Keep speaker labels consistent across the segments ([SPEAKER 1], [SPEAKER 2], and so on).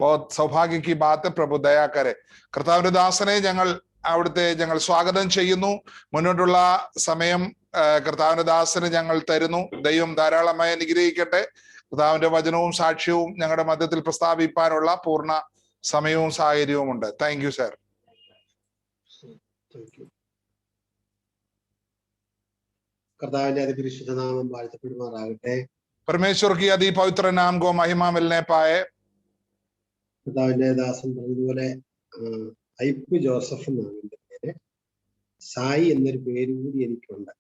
[SPEAKER 1] बहुत सौभाग्य की बात है. प्रभु दया करे. കർത്താവിന്റെ ദാസനെ ഞങ്ങൾ സ്വാഗതം ചെയ്യുന്നു. മുന്നോട്ടുള്ള സമയം കർത്താവിന്റെ ദാസന് ഞങ്ങൾ തരുന്നു. ദൈവം ധാരാളമായി അനുഗ്രഹിക്കട്ടെ. കർത്താവിന്റെ വചനവും സാക്ഷ്യവും ഞങ്ങളുടെ മധ്യത്തിൽ പ്രസ്താവിപ്പാനുള്ള പൂർണ്ണ സമയവും സാഹചര്യവും ഉണ്ട്. Thank you sir.
[SPEAKER 2] കർത്താവിന്റെ അതിപരിശുദ്ധ നാമം വാഴ്ത്തപ്പെടുമാറാകട്ടെ.
[SPEAKER 1] परमेश्वर की अति पवित्र नाम को महिमा मिलने पाए.
[SPEAKER 2] കർത്താവിന്റെ ദാസൻ പറഞ്ഞതുപോലെ ഐപ്പ് ജോസഫ് എന്നാണ് എന്റെ പേര്. സായി എന്നൊരു പേര് കൂടി എനിക്കുണ്ട്.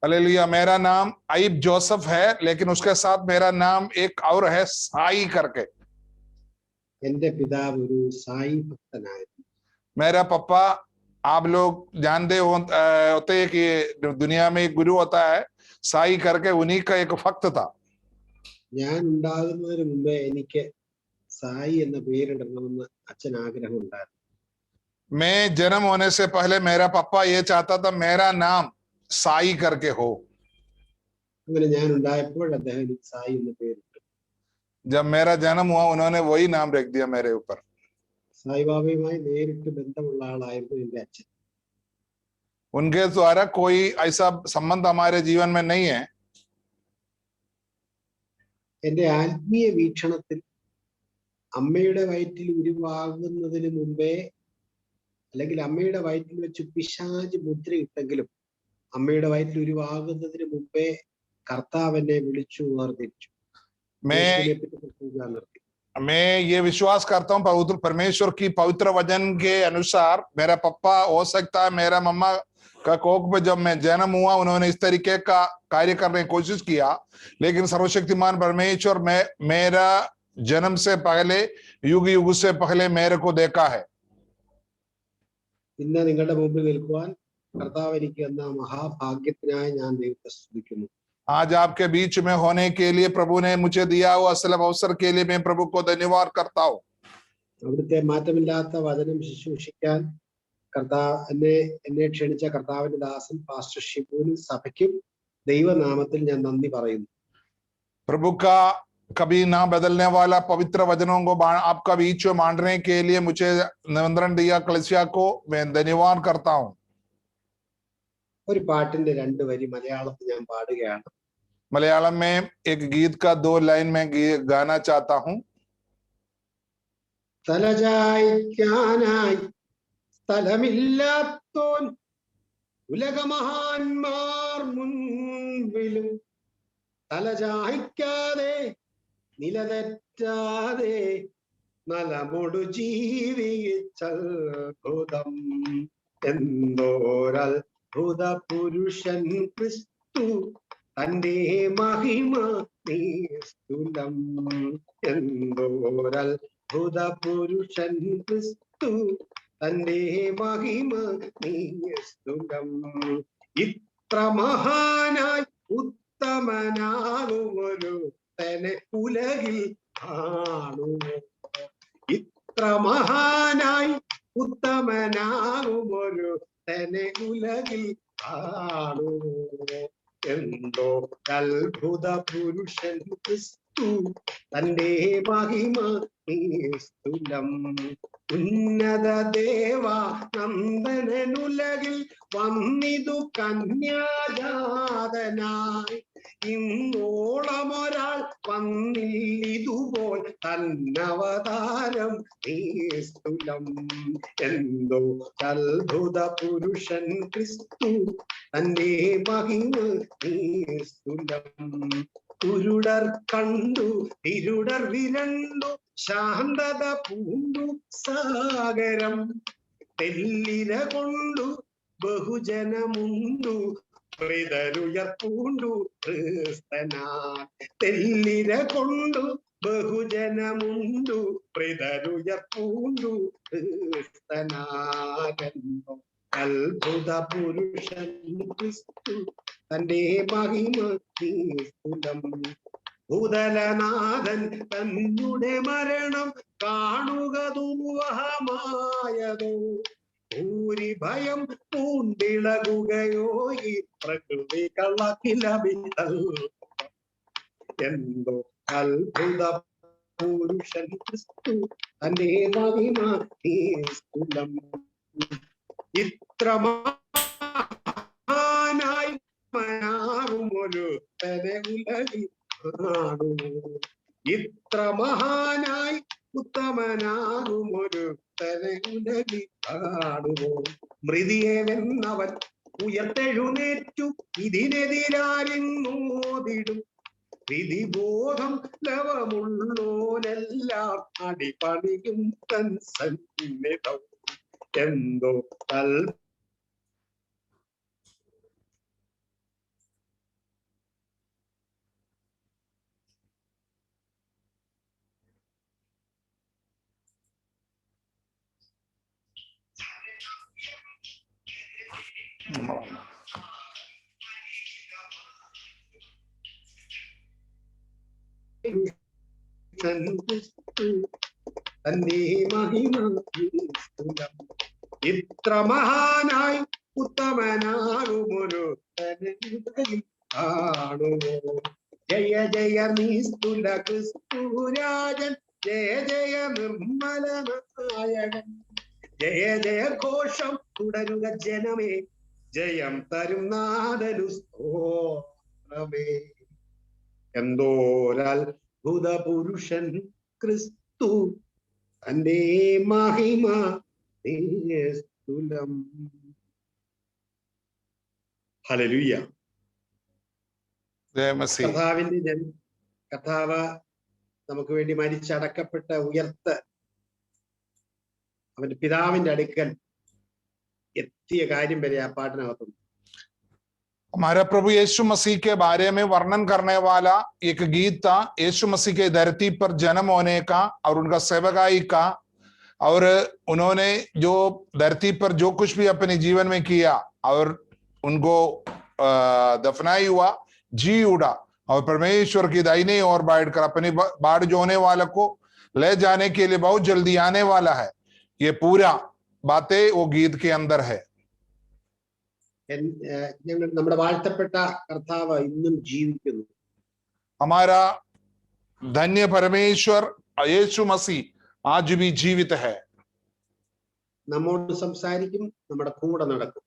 [SPEAKER 1] हालेलुया. मेरा नाम आइब जोसेफ है, लेकिन उसके साथ मेरा नाम एक और है, साई करके.
[SPEAKER 2] എന്റെ പിതാവ് ഒരു സായി ഭക്തനായിരുന്നു.
[SPEAKER 1] मेरा पापा, आप लोग जानते होते हैं कि दुनिया में एक गुरु होता है, साई करके, उन्हीं का एक भक्त था.
[SPEAKER 2] ഞാൻ ഉണ്ടാകുന്നതിന് മുമ്പേ എനിക്ക് സായി എന്ന പേരിടണമെന്ന് അച്ഛൻ ആഗ്രഹം ഉണ്ടായിരുന്നു.
[SPEAKER 1] मैं जन्म होने से पहले मेरा पापा ये चाहता था मेरा नाम साई करके हो.
[SPEAKER 2] അങ്ങനെ ഞാൻ ഉണ്ടായപ്പോൾ അദ്ദേഹം എനിക്ക് സായി എന്ന പേരിട്ടു.
[SPEAKER 1] जब मेरा जन्म हुआ उन्होंने वही नाम रख दिया मेरे ऊपर.
[SPEAKER 2] സായിബാബയുമായി നേരിട്ട് ബന്ധമുള്ള ആളായിരുന്നു എന്റെ അച്ഛൻ.
[SPEAKER 1] उनके द्वारा कोई ऐसा संबंध हमारे जीवन में नहीं है.
[SPEAKER 2] എന്റെ ആത്മീയ വീക്ഷണത്തിൽ അമ്മയുടെ വയറ്റിൽ ഉരുവാകുന്നതിന് മുമ്പേ, അല്ലെങ്കിൽ അമ്മയുടെ വയറ്റിൽ വെച്ച് പിശാച് മുദ്രയിട്ടെങ്കിലും അമ്മയുടെ വയറ്റിൽ ഉരുവാകുന്നതിന് മുമ്പേ കർത്താവ് എന്നെ വിളിച്ചു വേർതിരിച്ചു.
[SPEAKER 1] मैं ये विश्वास करता हूँ परमेश्वर की पवित्र वचन के अनुसार मेरा पापा हो सकता है मेरा मम्मा का कोख में जब मैं जन्म हुआ उन्होंने इस तरीके का कार्य करने की कोशिश किया, लेकिन सर्वशक्तिमान परमेश्वर मेरा जन्म से पहले युग युग से पहले मेरे को देखा है.
[SPEAKER 2] ഇന്ന് നിങ്ങളുടെ മുമ്പിൽ നിൽക്കുവാൻ കർത്താവ് എനിക്ക് എന്ന മഹാഭാഗ്യത്തിനായി ഞാൻ ദൈവത്തെ സ്തുതിക്കുന്നു.
[SPEAKER 1] आज आपके बीच में होने के लिए प्रभु ने मुझे दिया हुआ असलम अवसर के लिए मैं प्रभु को धन्यवाद करता हूँ.
[SPEAKER 2] അവിടുത്തെ മാറ്റമില്ലാത്ത വചനം ശുശ്രൂഷിക്കാൻ എന്നെ ക്ഷണിച്ച കർത്താവിന്റെ ദാസൻ പാസ്റ്റർ ഷിബുവിനും സഭയ്ക്കും ദൈവനാമത്തിൽ ഞാൻ നന്ദി പറയുന്നു.
[SPEAKER 1] प्रभु का कभी ना बदलने वाला पवित्र वचनों को आपका बीच में बांटने के लिए मुझे निमंत्रण दिया कलीसिया को मैं धन्यवाद करता हूँ.
[SPEAKER 2] ഒരു പാട്ടിന്റെ 2 വരി മലയാളത്തിൽ ഞാൻ പാടുകയാണ്.
[SPEAKER 1] मलयालम में एक गीत का 2 लाइन में गाना चाहता हूँ.
[SPEAKER 2] തലചായ്ക്കാനായി സ്ഥലമില്ലാത്തോൻ ഉലകമഹാന്മാർ മുൻപിലും തലചായ്ക്കാതെ നിലതെറ്റാതെ നലമൊടു ജീവിച്ചത്ഭുതം എന്തോരത്ഭുത പുരുഷൻ ക്രിസ്തു തന്റെ മഹിമ നിസ്തുലം എന്തോരത്ഭുത പുരുഷൻ ക്രിസ്തു തന്റെ മഹിമ നിസ്തുലം ഇത്ര മഹാനായി ഉത്തമനാകുമൊരു തന്നെ ഉലകിൽ കാണുമോ ഇത്ര മഹാനായി ഉത്തമനാകുമൊരു തന്നെ ഉലകിൽ കാണുമോ എന്തോ അത്ഭുത പുരുഷൻ ക്രിസ്തു തന്റെ മഹിമ നിസ്തുലം ഉന്നത ദേവാ നന്ദനുലകിൽ വന്നിതു കന്യാജാതനായി ഇന്നോളമൊരാൾ വന്നില്ലിതുപോൽ തന്നവതാരം നിസ്തുലം എന്തോ അത്ഭുത പുരുഷൻ ക്രിസ്തു തന്റെ മഹിമ നിസ്തുലം കുരുടർ കണ്ടു ഇരുടർ വിരണ്ടു ശാന്തത പൂണ്ടു സാഗരം തെല്ലിര കൊണ്ടു ബഹുജനമുണ്ടു മൃതരുയർപ്പൂണ്ടു ക്രിസ്തനാൽ തെല്ലിര കൊണ്ടു ബഹുജനമുണ്ടു മൃതരുയർപ്പൂണ്ടു ക്രിസ്തനാലെന്നോ അത്ഭുത പുരുഷൻ ക്രിസ്തു തന്റെ മഹിമ നിസ്തുലം ഭൂതലനാഥൻ തന്നുടെ മരണം കാണുക ദുർവഹമായതോ ഭൂരിഭയം പൂണ്ടിളകുകയോ ഈ പ്രകൃതി കളക്കിലമിതൽ എന്തോ അത്ഭുത പുരുഷൻ ക്രിസ്തു തന്റെ മഹിമ നിസ്തുലം. ഇത്ര മഹാനായി ഒരുത്തനെ ഉലകിൽ കാണുമോ? ഇത്ര മഹാനായി ഉത്തമനാകും ഒരുത്തനെ ഉലകിൽ കാണുമോ? മൃതിയെ വെന്നവൻ ഉയർത്തെഴുന്നേറ്റു ഇതിനെതിരാരെന്നോതിടും. വിധിബോധം ലവമുള്ളോനെല്ലാം അടിപണിയും തൻ സന്നിധം. എന്തോ തന്റെ മഹിമ നിസ്തുലം. ഇത്ര മഹാനായി ഉത്തമനാകുമൊരു കാണുമോ? ജയ ജയ നിസ്തുല ക്രിസ്തുരാജൻ, ജയ ജയ നിർമ്മലനായകൻ. ജയ ജയ ഘോഷം തുടരുക ജനമേ, ജയം തരും നാദനു സ്തോത്രമേ. എന്തോരത്ഭുത പുരുഷൻ ക്രിസ്തു തന്റെ മഹിമ നിസ്തുലം. ഹല്ലേലൂയ. കർത്താവ് നമുക്ക് വേണ്ടി മരിച്ചടക്കപ്പെട്ട ഉയർത്ത് അവന്റെ പിതാവിന്റെ അടുക്കൽ എത്തിയ കാര്യം വരെ ആ പാട്ടിനകത്തുണ്ട്.
[SPEAKER 1] हमारा प्रभु यीशु मसीह के बारे में वर्णन करने वाला एक गीत था, यीशु मसीह के धरती पर जन्म होने का और उनका सेवकाई का, और उन्होंने जो धरती पर जो कुछ भी अपने जीवन में किया और उनको दफनाई हुआ, जी उड़ा और परमेश्वर की दाहिनी ओर बैठकर अपनी बाढ़ जोने वालों को ले जाने के लिए बहुत जल्दी आने वाला है. ये पूरा बातें वो गीत के अंदर है.
[SPEAKER 2] ഞങ്ങൾ നമ്മുടെ വാഴ്ത്തപ്പെട്ട കർത്താവ് ഇന്നും ജീവിക്കുന്നു.
[SPEAKER 1] हमारा धन्य परमेश्वर यीशु मसीह आज भी जीवित है.
[SPEAKER 2] നമ്മോട് സംസാരിക്കും, നമ്മുടെ കൂടെ നടക്കും.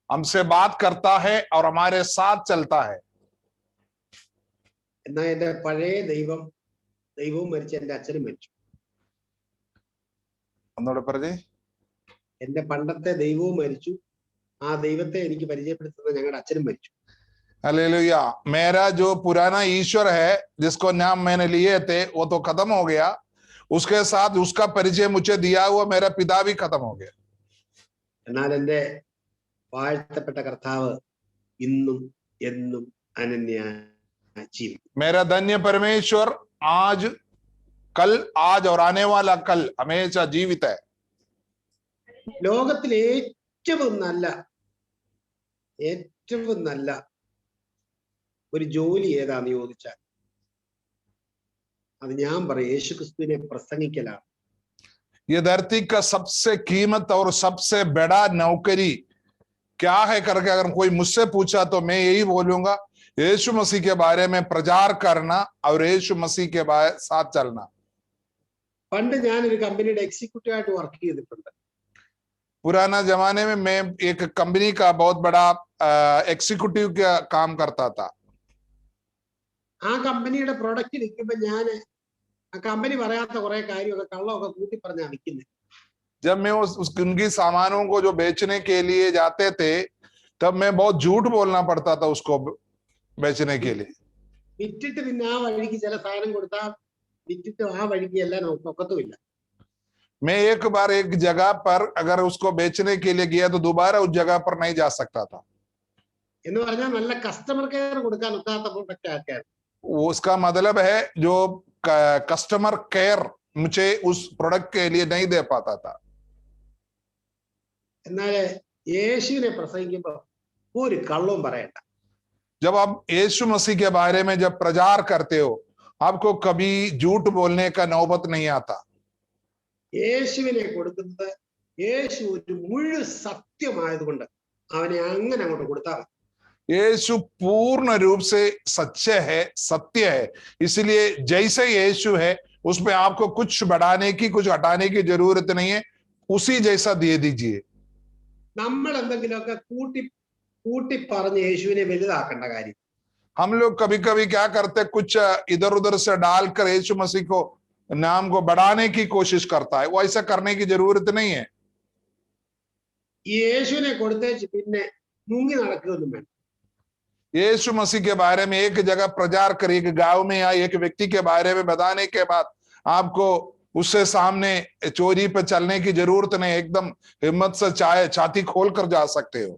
[SPEAKER 1] हमसे बात करता है और हमारे साथ चलता है.
[SPEAKER 2] എന്നാൽ എന്റെ പഴയ ദൈവവും മരിച്ചു, എന്റെ അച്ഛനും മരിച്ചു.
[SPEAKER 1] ഒന്നുകൂടെ പറഞ്ഞേ.
[SPEAKER 2] എന്റെ പണ്ടത്തെ ദൈവവും മരിച്ചു, ആ ദൈവത്തെ എനിക്ക് പരിചയപ്പെടുത്തുന്ന ഞങ്ങളുടെ അച്ഛനും മരിച്ചു.
[SPEAKER 1] हालेलुया. मेरा जो पुराना ईश्वर है जिसको नाम मैंने लिए थे वो तो खत्म हो गया, उसके साथ उसका परिचय मुझे दिया हुआ मेरा पिता भी खत्म हो गया.
[SPEAKER 2] എന്നാൽ എന്റെ വാഴ്ത്തപ്പെട്ട കർത്താവ് ഇന്നും എന്നും അനന്യ ജീവിക്കും.
[SPEAKER 1] मेरा धन्य परमेश्वर आज, कल, आज और आने वाला कल हमेशा जीवित है.
[SPEAKER 2] ലോകത്തിലെ ഏറ്റവും നല്ല ഒരു ജോലി ഏതാന്ന് ചോദിച്ചാൽ അത് ഞാൻ പറയും, യേശുക്രിസ്തുവിനെ പ്രസംഗിക്കലാണ്.
[SPEAKER 1] ये धरती का सबसे कीमत और सबसे बड़ा नौकरी क्या है करके अगर कोई मुझसे पूछा तो मैं यही बोलूंगा, यीशु मसीह के बारे में प्रचार करना और यीशु मसीह के साथ चलना.
[SPEAKER 2] പണ്ട് ഞാനൊരു കമ്പനിയുടെ എക്സിക്യൂട്ടീവ് ആയിട്ട് വർക്ക് ചെയ്തിട്ടുണ്ട്.
[SPEAKER 1] पुराना जमाने में मैं एक कंपनी का बहुत बड़ा एग्जीक्यूटिव का काम करता था.
[SPEAKER 2] ആ കമ്പനിയുടെ പ്രൊഡക്റ്റ് വിൽക്കുമ്പോ ഞാൻ ആ കമ്പനി പറയാത്ത കുറെ കാര്യമൊക്കെ കള്ളമൊക്കെ കൂട്ടി പറഞ്ഞാ വിൽക്കുന്നത്.
[SPEAKER 1] जब मैं उनकी सामानों को जो बेचने के लिए जाते थे तब मैं बहुत झूठ बोलना पड़ता था उसको बेचने के लिए.
[SPEAKER 2] വിറ്റിട്ട് പിന്നെ ആ വഴിക്ക് ചില സാധനം കൊടുത്താൽ വിറ്റിട്ട് ആ വഴിക്ക് എല്ലാം ഒക്കത്തുമില്ല.
[SPEAKER 1] मैं एक बार एक जगह पर अगर उसको बेचने के लिए गया तो दोबारा उस जगह पर नहीं जा सकता था.
[SPEAKER 2] എന്ന് പറഞ്ഞാൽ നല്ല കസ്റ്റമർ കെയർ കൊടുക്കാൻ ഒക്കാത്ത പ്രൊഡക്റ്റ് ആക്കാൻ.
[SPEAKER 1] उसका मतलब है जो कस्टमर केयर मुझे उस प्रोडक्ट के लिए नहीं दे पाता था.
[SPEAKER 2] എന്നാൽ യേശുവിനെ പ്രസംഗിക്കുമ്പോ ഒരു കള്ളവും പറയണ്ട.
[SPEAKER 1] जब आप यीशु मसीह के बारे में जब प्रचार करते हो आपको कभी झूठ बोलने का नौबत नहीं आता.
[SPEAKER 2] യേശുവിനെ കൊടുക്കുന്നത് യേശു ഒരു മുഴു സത്യമായതുകൊണ്ട് അവനെ അങ്ങനെ അങ്ങോട്ട് കൊടുത്താൽ
[SPEAKER 1] यीशु पूर्ण रूप से सच्चे है, सत्य है, इसलिए जैसे यीशु है उसमें आपको कुछ बढ़ाने की कुछ हटाने की जरूरत नहीं है, उसी जैसा दे दीजिए।
[SPEAKER 2] നമ്മൾ എന്തെങ്കിലുമൊക്കെ കൂട്ടി കൂട്ടി പറഞ്ഞ് യേശുവിനെ വലുതാക്കേണ്ട കാര്യം.
[SPEAKER 1] हम लोग कभी कभी क्या करते, कुछ इधर उधर से डालकर यीशु मसीह को नाम को बढ़ाने की कोशिश करता है। वो ऐसा करने की जरूरत नहीं है।
[SPEAKER 2] ഈ യേശുവിനെ കൊടുത്തേച്ച് പിന്നെ മുങ്ങി നടക്കുകയൊന്നും വേണ്ട.
[SPEAKER 1] यीशु मसीह के बारे में एक जगह प्रचार कर, एक गांव में या एक व्यक्ति के बारे में बताने के बाद आपको उससे सामने चोरी पे चलने की जरूरत नहीं। एकदम हिम्मत से चाहे छाती खोल कर जा सकते हो।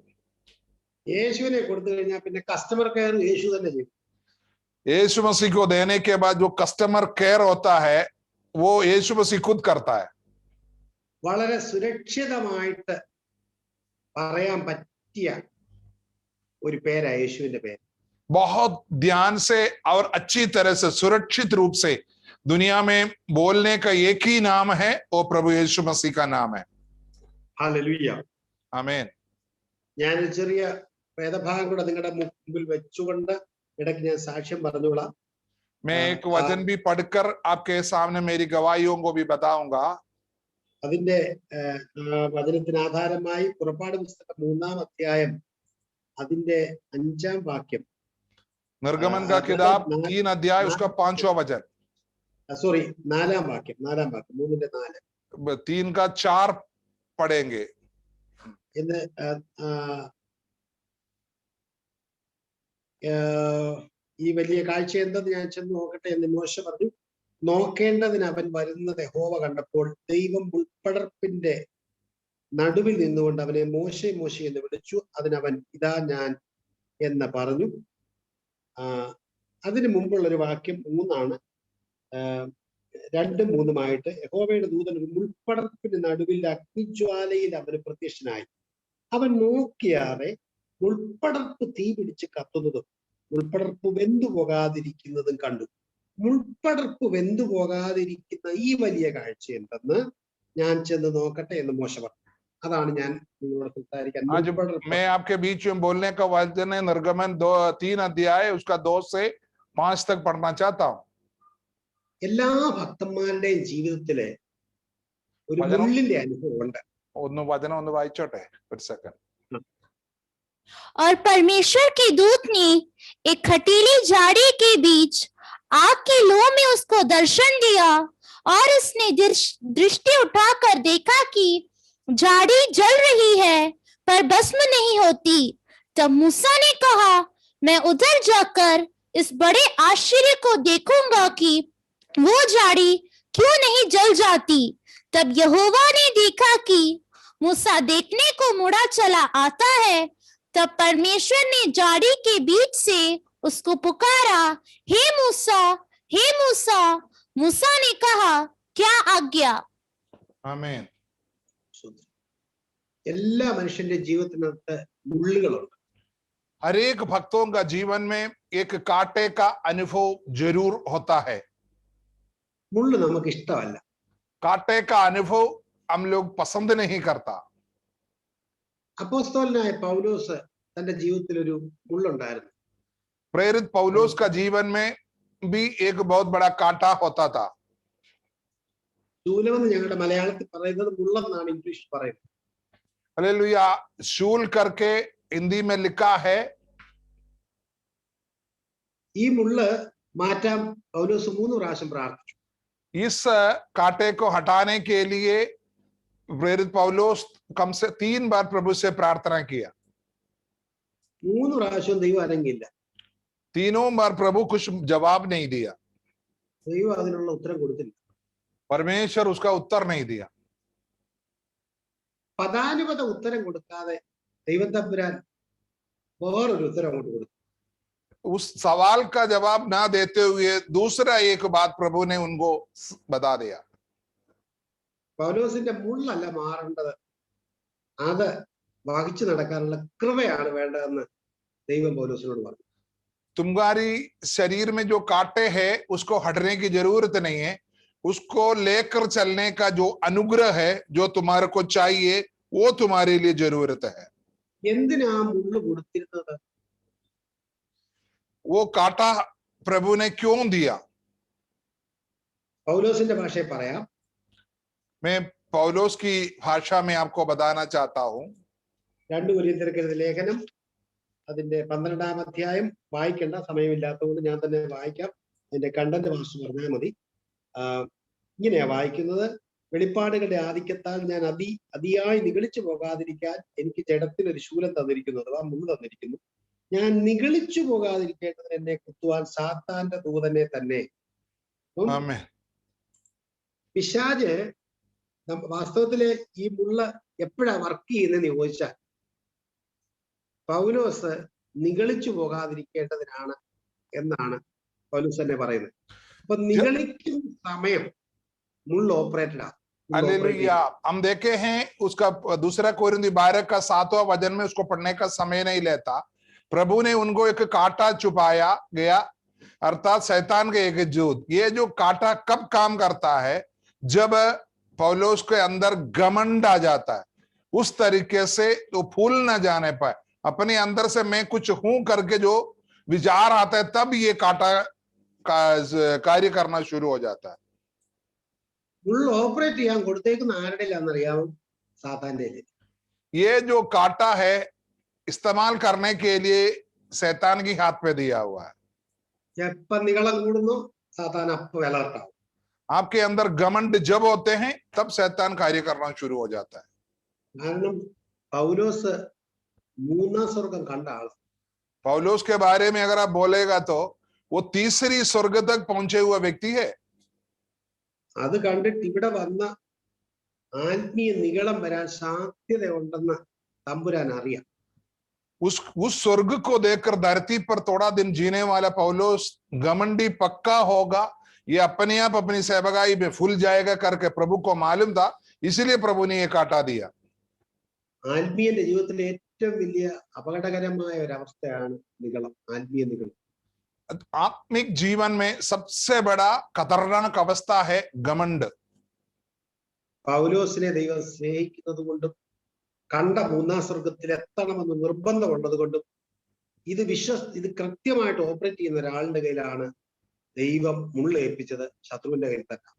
[SPEAKER 2] യേശുവിനെ കൊടുത്തു കഴിഞ്ഞാൽ പിന്നെ കസ്റ്റമർ കെയർ യേശു തന്നെ ചെയ്യും.
[SPEAKER 1] यीशु मसीह को देने के बाद जो कस्टमर केयर होता है वो यीशु मसीह खुद करता है।
[SPEAKER 2] വളരെ സുരക്ഷിതമായിട്ട് പറയാൻ പറ്റിയ ഒരു പേരാ യേശുവിന്റെ പേര്.
[SPEAKER 1] बहुत ध्यान से और अच्छी तरह से सुरक्षित रूप से दुनिया में बोलने का एक ही नाम है, वो प्रभु यीशु मसीह का नाम है।
[SPEAKER 2] ഹല്ലേലൂയ.
[SPEAKER 1] आमीन।
[SPEAKER 2] ഞാനൊരു ചെറിയ വേദഭാഗം കൂടെ നിങ്ങളുടെ മുമ്പിൽ വെച്ചുകൊണ്ട് ഇടയ്ക്ക് ഞാൻ സാക്ഷ്യം പറഞ്ഞോളാം.
[SPEAKER 1] मैं एक वचन भी पढ़कर आपके सामने मेरी गवाहियों को भी बताऊंगा।
[SPEAKER 2] അതിന്റെ വചനത്തിന് ആധാരമായി പുറപ്പാട് പുസ്തകം 3-ാം അധ്യായം അതിന്റെ 5-ാം വാക്യം.
[SPEAKER 1] निर्गमन का किताब 3 अध्याय उसका 5वां वचन,
[SPEAKER 2] സോറി 4-ാം വാക്യം 3-ന്റെ 4
[SPEAKER 1] 3 का 4 पढ़ेंगे।
[SPEAKER 2] എന്ന് ഈ വലിയ കാഴ്ച എന്തെന്ന് ഞാൻ ചെന്ന് നോക്കട്ടെ എന്ന് മോശ പറഞ്ഞു. നോക്കേണ്ടതിന് അവൻ വരുന്നത് യഹോവ കണ്ടപ്പോൾ ദൈവം മുൾപ്പടർപ്പിന്റെ നടുവിൽ നിന്നുകൊണ്ട് അവനെ മോശെ മോശെ എന്ന് വിളിച്ചു. അതിനവൻ ഇതാ ഞാൻ എന്ന് പറഞ്ഞു. അതിനു മുമ്പുള്ള ഒരു വാക്യം 3-ആണ്. 2-ഉം 3-ഉമായിട്ട് യഹോവയുടെ ദൂതൻ ഒരു മുൾപ്പടർപ്പിന്റെ നടുവിൽ അഗ്നിജ്വാലയിൽ അവന് പ്രത്യക്ഷനായി. അവൻ നോക്കിയാറെ മുൾപ്പടർപ്പ് തീ പിടിച്ച് കത്തുന്നതും മുൾപ്പടർപ്പ് വെന്തുപോകാതിരിക്കുന്നതും കണ്ടു. മുൾപ്പടർപ്പ് വെന്തുപോകാതിരിക്കുന്ന ഈ വലിയ കാഴ്ച എന്തെന്ന് ഞാൻ ചെന്ന് നോക്കട്ടെ എന്ന് മോശ പറഞ്ഞു. അതാണ് ഞാൻ നിങ്ങളോട് സംസാരിക്കാൻ.
[SPEAKER 1] मैं आपके बीच में बोलने का वचन है निर्गमन 3 अध्याय उसका 2 से 5 तक पढ़ना चाहता हूँ।
[SPEAKER 2] എല്ലാ ഭക്തന്മാരുടെയും ജീവിതത്തില് ഒരു മുള്ളിന്റെ അനുഭവം ഉണ്ട്.
[SPEAKER 1] ഒന്ന് വചനം ഒന്ന് വായിച്ചോട്ടെ ഒരു സെക്കൻഡ്.
[SPEAKER 3] और परमेश्वर के दूत ने एक खटीली झाड़ी के बीच आग की लौ में उसको दर्शन दिया और उसने दृष्टि उठाकर देखा कि झाड़ी जल रही है पर भस्म नहीं होती। तब मूसा ने कहा, मैं उधर जाकर इस बड़े आश्चर्य को देखूंगा कि वो झाड़ी क्यों नहीं जल जाती। तब यहोवा ने देखा कि मूसा देखने को मुड़ा चला आता है। तब परमेश्वर ने झाड़ी के बीच से उसको पुकारा, हे मूसा, हे मूसा। मूसा ने कहा, क्या आज्ञा।
[SPEAKER 1] आमीन।
[SPEAKER 2] എല്ലാ മനുഷ്യന്റെ ജീവിതത്തിനകത്ത് മുള്ളുകളുണ്ട്.
[SPEAKER 1] हर एक भक्तों का जीवन में एक कांटे का अनुभव जरूर होता है।
[SPEAKER 2] മുള്ളു നമുക്ക് ഇഷ്ടമല്ല.
[SPEAKER 1] कांटे का अनुभव हम लोग पसंद नहीं करता।
[SPEAKER 2] അപ്പോസ്തലനായ പൗലോസ് തന്റെ ജീവിതത്തിൽ ഒരു മുള്ളുണ്ടായിരുന്നു.
[SPEAKER 1] प्रेरित पौलुस का जीवन में भी एक बहुत बड़ा कांटा होता था।
[SPEAKER 2] ശൂലമെന്ന് ഞങ്ങളുടെ മലയാളത്തിൽ പറയുന്നത് മുള്ളെന്നാണ് ഇംഗ്ലീഷ് പറയുന്നത്.
[SPEAKER 1] हालेलुया। शूल करके हिंदी में लिखा है।
[SPEAKER 2] ഈ മുള്ള് മാറ്റാൻ പൗലോസ് 3 പ്രാവശ്യം പ്രാർത്ഥിച്ചു.
[SPEAKER 1] इस कांटे को हटाने के लिए प्रेरित पौलुस कम से 3 बार प्रभु से प्रार्थना किया।
[SPEAKER 2] 3 പ്രാവശ്യം ദൈവം അനങ്ങിയില്ല.
[SPEAKER 1] तीनों बार प्रभु कुछ जवाब नहीं दिया।
[SPEAKER 2] ദൈവം അതിനുള്ള ഉത്തരം കൊടുത്തില്ല.
[SPEAKER 1] परमेश्वर उसका उत्तर नहीं दिया।
[SPEAKER 2] പദാനുപത ഉത്തരം കൊടുക്കാതെ ദൈവം തമ്പുരാൻ വേറൊരു ഉത്തരം അങ്ങോട്ട് കൊടുത്തു.
[SPEAKER 1] उस सवाल का जवाब ना देते हुए दूसरा एक बात प्रभु ने उनको बता दिया।
[SPEAKER 2] പൗലോസിന്റെ മുള്ളല്ല മാറേണ്ടത്, അത് വഹിച്ചു നടക്കാനുള്ള കൃപയാണ് വേണ്ടതെന്ന് ദൈവം പൗലോസിനോട് പറഞ്ഞു.
[SPEAKER 1] तुम्हारी शरीर में जो कांटे हैं उसको हटने की जरूरत नहीं है, उसको लेकर चलने का जो अनुग्रह है जो तुम्हारे को चाहिए वो तुम्हारे लिए जरूरत है।
[SPEAKER 2] എന്തിനാ മുള്ളു കൊടുത്തിരുന്നത്?
[SPEAKER 1] वो कांटा प्रभु ने क्यों दिया?
[SPEAKER 2] പൗലോസിന്റെ ഭാഷയെ പറയാം.
[SPEAKER 1] मैं पौलुस की भाषा में आपको बताना चाहता हूं.
[SPEAKER 2] 2 കൊരിന്ത്യർക്കെഴുതിയ ലേഖനം അതിന്റെ 12-ാം അധ്യായം വായിക്കേണ്ട, സമയമില്ലാത്തതുകൊണ്ട് ഞാൻ തന്നെ വായിക്കാം. അതിന്റെ കണ്ടന്റ് മാസ്റ്റർ പറഞ്ഞാൽ മതി. ഇങ്ങനെയാ വായിക്കുന്നത്. വെളിപ്പാടുകളുടെ ആധിക്യത്താൽ ഞാൻ അതിയായി നിഗളിച്ചു പോകാതിരിക്കാൻ എനിക്ക് ജഡത്തിനൊരു ശൂലം തന്നിരിക്കുന്നു, അഥവാ മുള്ള് തന്നിരിക്കുന്നു. ഞാൻ നിഗളിച്ചു പോകാതിരിക്കേണ്ടതിന് എന്നെ കുത്തുവാൻ സാത്താന്റെ ദൂതനെ തന്നെ. പിശാച് വാസ്തവത്തില് ഈ മുള്ള എപ്പോഴാ വർക്ക് ചെയ്യുന്നതെന്ന് ചോദിച്ചാൽ പൗലോസ് നിഗളിച്ചു പോകാതിരിക്കേണ്ടതിനാണ് എന്നാണ് പൗലോസ് തന്നെ പറയുന്നത്. അപ്പൊ നിഗളിക്കുന്ന സമയം മുള്ള ഓപ്പറേറ്റഡ് ആണ്.
[SPEAKER 1] हालेलुया. हम देखे हैं उसका 2 कोरिन्थी 12 का 7वां वचन में उसको पढ़ने का समय नहीं लेता. प्रभु ने उनको एक कांटा छुपाया गया, अर्थात शैतान के एक दूत. ये जो कांटा कब काम करता है? जब पौलुस के अंदर घमंड आ जाता है, उस तरीके से तो फूल ना जाने पाए, अपने अंदर से मैं कुछ हूं करके जो विचार आता है, तब ये कांटा कार्य करना शुरू हो जाता है.
[SPEAKER 2] മുള്ള ഓപ്പറേറ്റ് ചെയ്യാൻ കൊടുത്തേക്കുന്ന ആരുടെയിലാണെന്നറിയാമോ? സാത്താന്റെ.
[SPEAKER 1] ये जो कांटा है इस्तेमाल करने के लिए शैतान की हाथ पे दिया हुआ है.
[SPEAKER 2] എപ്പം നികളം കൂടുന്നു സാത്താൻ അപ്പം അലർട്ടാവും.
[SPEAKER 1] आपके अंदर घमंड जब होते हैं तब शैतान कार्य करना शुरू हो जाता है.
[SPEAKER 2] കാരണം പൗലോസ് 3-ാം സ്വർഗം കണ്ട ആളാണ്.
[SPEAKER 1] पौलुस के बारे में अगर आप बोलेगा तो वो 3री स्वर्ग तक पहुंचे हुआ व्यक्ति है.
[SPEAKER 2] അത് കണ്ടിട്ട് ഇവിടെ വന്ന ആത്മീയ നികളം വരാൻ സാധ്യതയുണ്ടെന്ന് തമ്പുരാൻ അറിയാം.
[SPEAKER 1] उस स्वर्ग को देखकर धरती पर थोड़ा दिन जीने वाला पौलुस घमंडी पक्का होगा, ये अपने आप अपनी सेवकाई में फूल जाएगा करके प्रभु को मालूम था, इसीलिए प्रभु ने ये काटा दिया.
[SPEAKER 2] ആത്മീയന്റെ ജീവിതത്തിലെ ഏറ്റവും വലിയ അപകടകരമായ ഒരു അവസ്ഥയാണ് നികളം, ആത്മീയ നികളം.
[SPEAKER 1] आत्मिक जीवन में सबसे बड़ा खतरनाक अवस्था है घमंड.
[SPEAKER 2] പൗലോസിനെ ദൈവം സ്നേഹിക്കുന്നത് കൊണ്ടും കണ്ട 3-ാം സ്വർഗത്തിൽ എത്തണമെന്ന് നിർബന്ധമുള്ളത് കൊണ്ടും ഇത് കൃത്യമായിട്ട് ഓപ്പറേറ്റ് ചെയ്യുന്ന ഒരാളുടെ കയ്യിലാണ് ദൈവം മുള്ളേൽപ്പിച്ചത്, ശത്രുവിന്റെ കയ്യിൽ തന്നെ.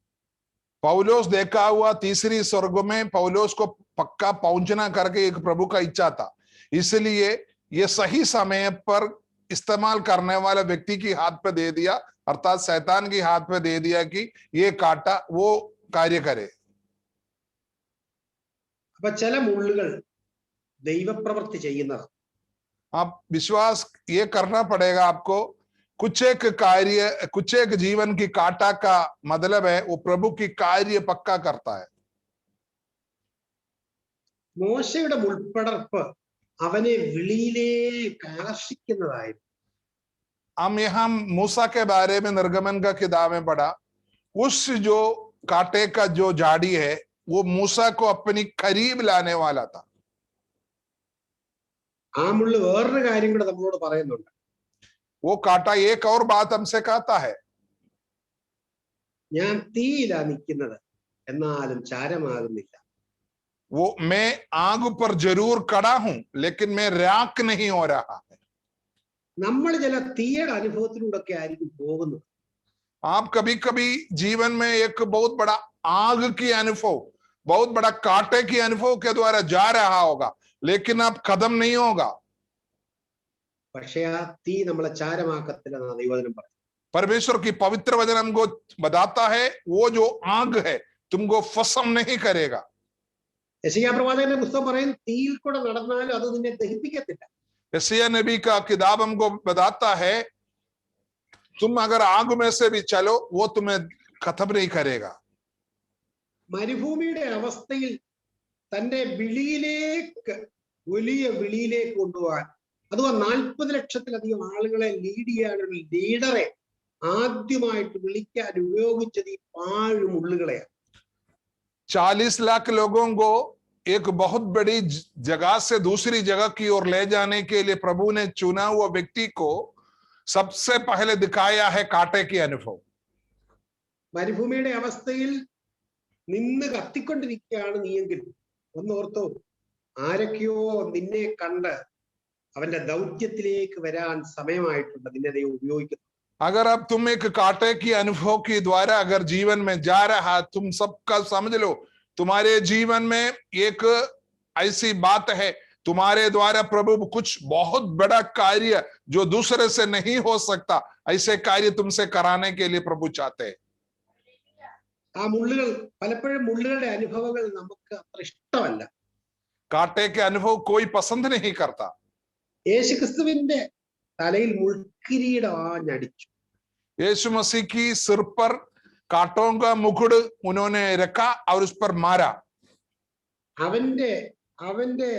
[SPEAKER 1] पौलुस देखा हुआ 3री स्वर्ग में पौलुस को पक्का पहुंचना करके एक प्रभु का इच्छा था, इसलिए ये सही समय पर इस्तेमाल करने वाला व्यक्ति की हाथ पे दे दिया, अर्थात शैतान की हाथ पे दे दिया कि ये कांटा वो कार्य करे.
[SPEAKER 2] അപ്പൊ ചില മുള്ളുകൾ ദൈവപ്രവൃത്തി ചെയ്യുന്നതാണ്.
[SPEAKER 1] आप विश्वास ये करना पड़ेगा आपको. कुछ एक जीवन की कांटा का मतलब है वो प्रभु की कार्य पक्का करता है.
[SPEAKER 2] മോശയുടെ മുൾപ്പടർപ്പ് അവനെ വെളിയിലേക്ക് ആകർഷിക്കുന്നതായിരുന്നു.
[SPEAKER 1] हम यहाँ मूसा के बारे में निर्गमन का किताब में पढ़ा, उस जो कांटे का जो झाड़ी है वो मूसा को अपनी करीब लाने वाला था.
[SPEAKER 2] ആ മുള്ള് വേറൊരു കാര്യം കൂടെ നമ്മളോട് പറയുന്നുണ്ട്.
[SPEAKER 1] वो कांटा एक और बात हमसे कहता है,
[SPEAKER 2] ഞാൻ തീയിലാ നിൽക്കുന്നത് എന്നാലും ചാരമാകുന്നില്ല.
[SPEAKER 1] वो मैं आग पर जरूर खड़ा हूं लेकिन मैं राख नहीं हो रहा है.
[SPEAKER 2] നമ്മൾ ചില തീയുടെ അനുഭവത്തിലൂടെ ഒക്കെ ആയിരിക്കും പോകുന്നത്.
[SPEAKER 1] आप कभी कभी जीवन में एक बहुत बड़ा आग की अनुभव, बहुत बड़ा कांटे की अनुभव के द्वारा जा रहा होगा, लेकिन आप कदम नहीं होगा.
[SPEAKER 2] പക്ഷെ ആ തീ നമ്മളെ ചാരമാക്കത്തില്ലെന്നാണ് ദൈവവചനം പറയുന്നത്.
[SPEAKER 1] परमेश्वर की पवित्र वचन हमको बताता है वो जो आग है तुमको फसम नहीं करेगा.
[SPEAKER 2] യെശയ്യാ പ്രവാചകന്റെ പുസ്തകം പറയും തീയിൽ കൂടെ നടന്നാലും അത് നിന്നെ ദഹിപ്പിക്കത്തില്ല.
[SPEAKER 1] यशायाह नबी का किताब हमको बताता है तुम अगर आग में से भी चलो वो तुम्हें खत्म नहीं करेगा.
[SPEAKER 2] മരുഭൂമിയുടെ അവസ്ഥയിൽ തന്റെ വിളിയിലേക്ക്, വലിയ വിളിയിലേക്ക് കൊണ്ടുപോകാൻ, അഥവാ 40 ലക്ഷത്തിലധികം ആളുകളെ ലീഡ് ചെയ്യാനൊരു ലീഡറെ ആദ്യമായിട്ട് വിളിക്കാൻ ഉപയോഗിച്ചത് ഈ പാഴുമുള്ളുകളെയാണ്.
[SPEAKER 1] 40 लाख लोगों को एक बहुत बड़ी जगह से दूसरी जगह की ओर ले जाने के लिए प्रभु ने चुना हुआ व्यक्ति को सबसे पहले दिखाया है कांटे की अनुभव.
[SPEAKER 2] മരുഭൂമിയുടെ അവസ്ഥയിൽ നിന്ന് കത്തിക്കൊണ്ടിരിക്കുകയാണ് നീയെങ്കിൽ ഒന്നോർത്തോ, ആരൊക്കെയോ നിന്നെ കണ്ട് അവന്റെ ദൗത്യത്തിലേക്ക് വരാൻ സമയമായിട്ടുണ്ട്, നിന്നെ ദൈവം ഉപയോഗിക്കുന്നു.
[SPEAKER 1] अगर अब तुम एक कांटे की अनुभव के द्वारा अगर जीवन में जा रहा, तुम सबका समझ लो तुम्हारे जीवन में एक ऐसी बात है, तुम्हारे द्वारा प्रभु कुछ बहुत बड़ा कार्य जो दूसरे से नहीं हो सकता, ऐसे कार्य तुमसे कराने के लिए प्रभु चाहते हैं।
[SPEAKER 2] ആ മുള്ളുകൾ പലപ്പോഴും മുള്ളുകളുടെ അനുഭവങ്ങൾ നമുക്ക് അത്ര ഇഷ്ടമല്ല.
[SPEAKER 1] कांटे के अनुभव कोई पसंद नहीं करता।
[SPEAKER 2] യേശുക്രിസ്തുവിന്റെ തലയിൽ മുൾക്കിരീടം ആഞ്ഞടിച്ചു.
[SPEAKER 1] यीशु मसीह की सिर पर कांटों का मुकुट उन्होंने रखा और उस पर मारा।
[SPEAKER 2] അവന്റെ അവന്റെ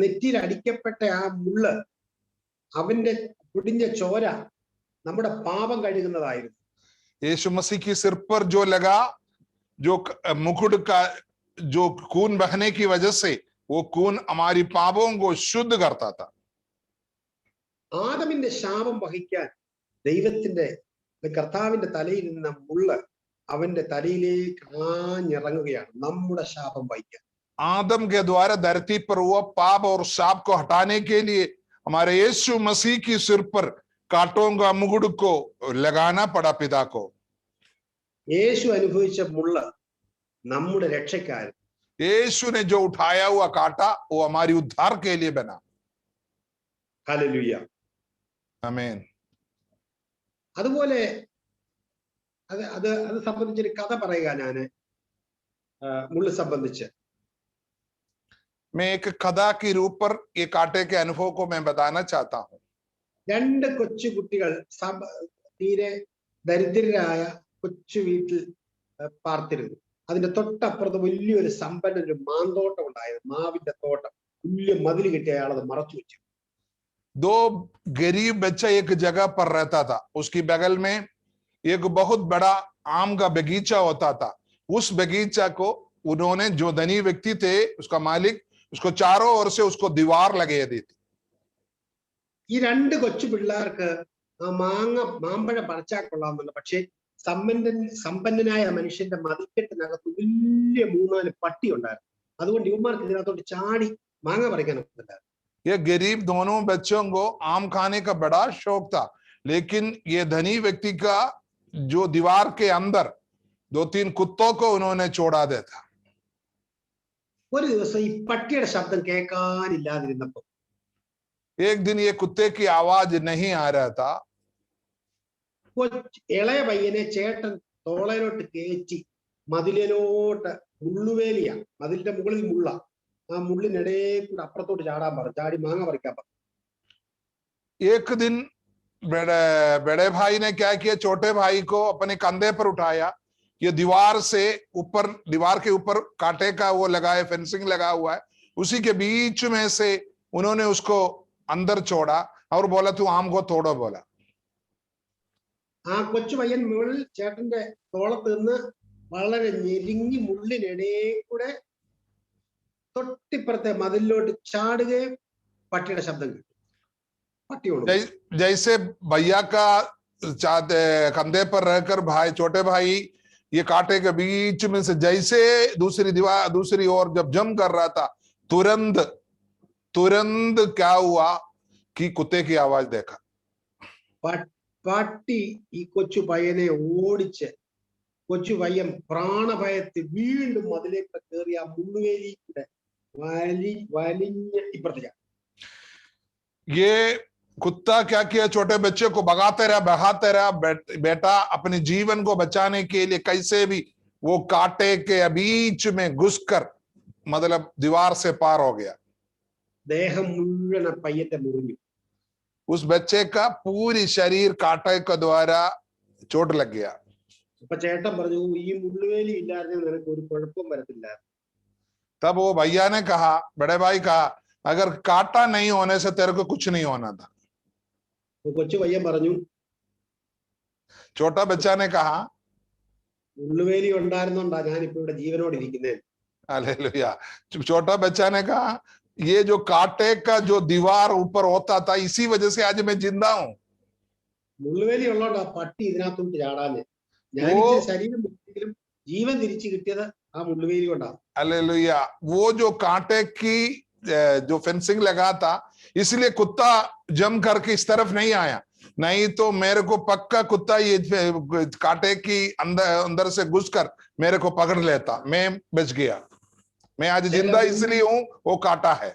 [SPEAKER 2] നെറ്റിയിൽ അടിക്കപ്പെട്ട ആ മുള്ള്, അവന്റെ കുടിഞ്ഞ ചോര നമ്മുടെ പാപം കഴുകുന്നതായിരുന്നു.
[SPEAKER 1] यीशु मसीह की सिर पर जो लगा, जो मुकुट का जो खून बहने की वजह से वो खून हमारी पापों को शुद्ध करता था।
[SPEAKER 2] ആദമിന്റെ ശാപം വഹിക്കാൻ ദൈവത്തിന്റെ കർത്താവിന്റെ തലയിൽ നിന്ന മുള്ള് അവന്റെ തലയിലേക്ക് ആഞ്ഞിറങ്ങുകയാണ് നമ്മുടെ ശാപം വഹിക്കാൻ.
[SPEAKER 1] आदम के द्वारा धरती पर हुआ पाप और शाप को हटाने के लिए हमारे यीशु मसीह की सिर पर कांटों का मुकुट को लगाना पड़ा पिता को।
[SPEAKER 2] യേശു അനുഭവിച്ച മുള്ള് നമ്മുടെ രക്ഷയ്ക്കായിരുന്നു.
[SPEAKER 1] यीशु ने जो उठाया हुआ कांटा वो हमारी उद्धार के लिए बना।
[SPEAKER 2] ഹല്ലേലൂയ.
[SPEAKER 1] आमीन।
[SPEAKER 2] അതുപോലെ അത് അത് അത് സംബന്ധിച്ചൊരു കഥ പറയുക ഞാന്, മുള്ള് സംബന്ധിച്ച്.
[SPEAKER 1] मैं एक कथा के रूप पर ये कांटे के अनुभव को मैं बताना चाहता हूँ।
[SPEAKER 2] രണ്ട് കൊച്ചു കുട്ടികൾ തീരെ ദരിദ്രരായ കൊച്ചു വീട്ടിൽ പാർത്തിരുന്നു. അതിന്റെ തൊട്ടപ്പുറത്ത് വലിയൊരു സമ്പന്ന ഒരു മാന്തോട്ടം ഉണ്ടായിരുന്നു, മാവിന്റെ തോട്ടം. വലിയ മതിൽ കിട്ടിയ അയാളത് മറച്ചു വെച്ചു.
[SPEAKER 1] दो गरीब बच्चा एक जगह पर रहता था, उसकी बगल में एक बहुत बड़ा आम का बगीचा होता था। उस बगीचा को उन्होंने, जो धनी व्यक्ति थे उसका मालिक, उसको चारों ओर से उसको दीवार लगे दी थी।
[SPEAKER 2] ഈ രണ്ട് കൊച്ചു പിള്ളേർക്ക് ആ മാമ്പഴം പറിച്ചാൽ കൊള്ളാമെന്നുണ്ട്. പക്ഷെ സമ്പന്നനായ മനുഷ്യന്റെ മതിൽക്കെട്ടിനകത്ത് വലിയ 3-4 പട്ടി ഉണ്ടായിരുന്നു. അതുകൊണ്ട് ഇവന്മാർക്ക് ഇതിനകത്തോട്ട് ചാടി മാങ്ങ പറിക്കാൻ ഒക്കത്തില്ല.
[SPEAKER 1] ये गरीब दोनों बच्चों को आम खाने का बड़ा शौक था, लेकिन ये धनी व्यक्ति का जो दीवार के अंदर 2-3 कुत्तों को उन्होंने छोड़ा दिया था।
[SPEAKER 2] ഒരു ദിവസം ഈ പട്ടിയുടെ ശബ്ദം കേൾക്കാനില്ലാതിരുന്നപ്പോ
[SPEAKER 1] एक दिन ये कुत्ते की आवाज नहीं आ रहा था,
[SPEAKER 2] ഇളയ പയ്യനെ ചേട്ടൻ തോളയിലോട്ട് കയറ്റി മതിലിലോട്ട് മുള്ളുവേലിയ, മതിലിന്റെ മുകളിൽ മുള്ള, ആ മുള്ളിനിടയിൽ കൂടെ അപ്പുറത്തോട്ട് ചാടാൻ പറഞ്ഞു. ചാടി മാങ്ങ പറിക്കാൻ പറഞ്ഞു.
[SPEAKER 1] एक दिन बड़े भाई ने क्या किया, छोटे भाई को अपने कंधे पर उठाया। ये दीवार से ऊपर, दीवार के ऊपर कांटे का वो लगा है, फेंसिंग लगा हुआ है, उसी के बीच में से उन्होंने उसको अंदर छोड़ा और बोला तू आम को तोड़ो बोला।
[SPEAKER 2] ആ കൊച്ചു പയ്യൻ മുകളിൽ ചേട്ടന്റെ തോളത്ത് നിന്ന് വളരെ ഞെരുങ്ങി മുള്ളിനിടയിൽ കൂടെ തൊട്ടിപ്പുറത്തെ മതിലിലോട്ട് ചാടുകയും പട്ടിയുടെ ശബ്ദം കേട്ടു. പട്ടിയോട്
[SPEAKER 1] जैसे भैया का कंधे पर रहकर भाई, छोटे भाई ये कांटे के बीच में से जैसे दूसरी ओर जब जम कर रहा था, तुरंत क्या हुआ कि कुत्ते की आवाज देखा।
[SPEAKER 2] പട്ടി ഈ കൊച്ചു പയ്യനെ ഓടിച്ച് കൊച്ചു പയ്യൻ പ്രാണഭയത്തിൽ വീണ്ടും അതിലേക്ക് കയറി ആ മുള്ളുവേലി കൂടെ വലിഞ്ഞ് ഇപ്പുറത്തേക്ക്.
[SPEAKER 1] ये कुत्ता क्या किया, छोटे बच्चे को भगाते रहा, बेटा अपने जीवन को बचाने के लिए कैसे भी वो कांटे के बीच में घुसकर मतलब दीवार से पार हो गया।
[SPEAKER 2] ദേഹം മുഴുവൻ പയ്യത്തെ മുറിഞ്ഞു.
[SPEAKER 1] उस बच्चे का पूरी शरीर कांटे के द्वारा चोट लग गया।
[SPEAKER 2] അപ്പൊ ചേട്ടൻ പറഞ്ഞു, ഈ മുള്ളുവേലി ഇല്ലാതെ നിനക്ക് ഒരു കുഴപ്പം വരത്തില്ല.
[SPEAKER 1] तब वो भैया ने कहा, बड़े भाई कहा, अगर कांटा नहीं होने से तेरे को कुछ नहीं होना था।
[SPEAKER 2] കൊച്ചു പയ്യൻ പറഞ്ഞു,
[SPEAKER 1] छोटा बच्चा ने कहा,
[SPEAKER 2] മുള്ളുവേലി ഉണ്ടായിരുന്നോണ്ടാ ഞാനിപ്പോ ഇവിടെ ജീവനോട് ഇരിക്കുന്നത്.
[SPEAKER 1] हालेलुया। छोटा बच्चा ने कहा, ये जो कांटे का जो दीवार ऊपर होता था, इसी वजह से आज मैं जिंदा हूं।
[SPEAKER 2] മുള്ളുവേലി ഉള്ളോണ്ടാ പട്ടി ഇതിനകത്തോട്ട് ചാടാന്. ഞാൻ ശരീരം മുറിച്ചെങ്കിലും ജീവൻ തിരിച്ചു കിട്ടിയത് ആ മുള്ളുവേലി കൊണ്ടാണ്.
[SPEAKER 1] हालेलुया। वो जो कांटे की जो फेंसिंग लगा था, इसलिए कुत्ता जम करके इस तरफ नहीं आया, नहीं तो मेरे को पक्का कुत्ता ये कांटे की अंदर से घुसकर मेरे को पकड़ लेता, मैं बच गया। मैं आज जिंदा इसलिए हूं, वो काटा है।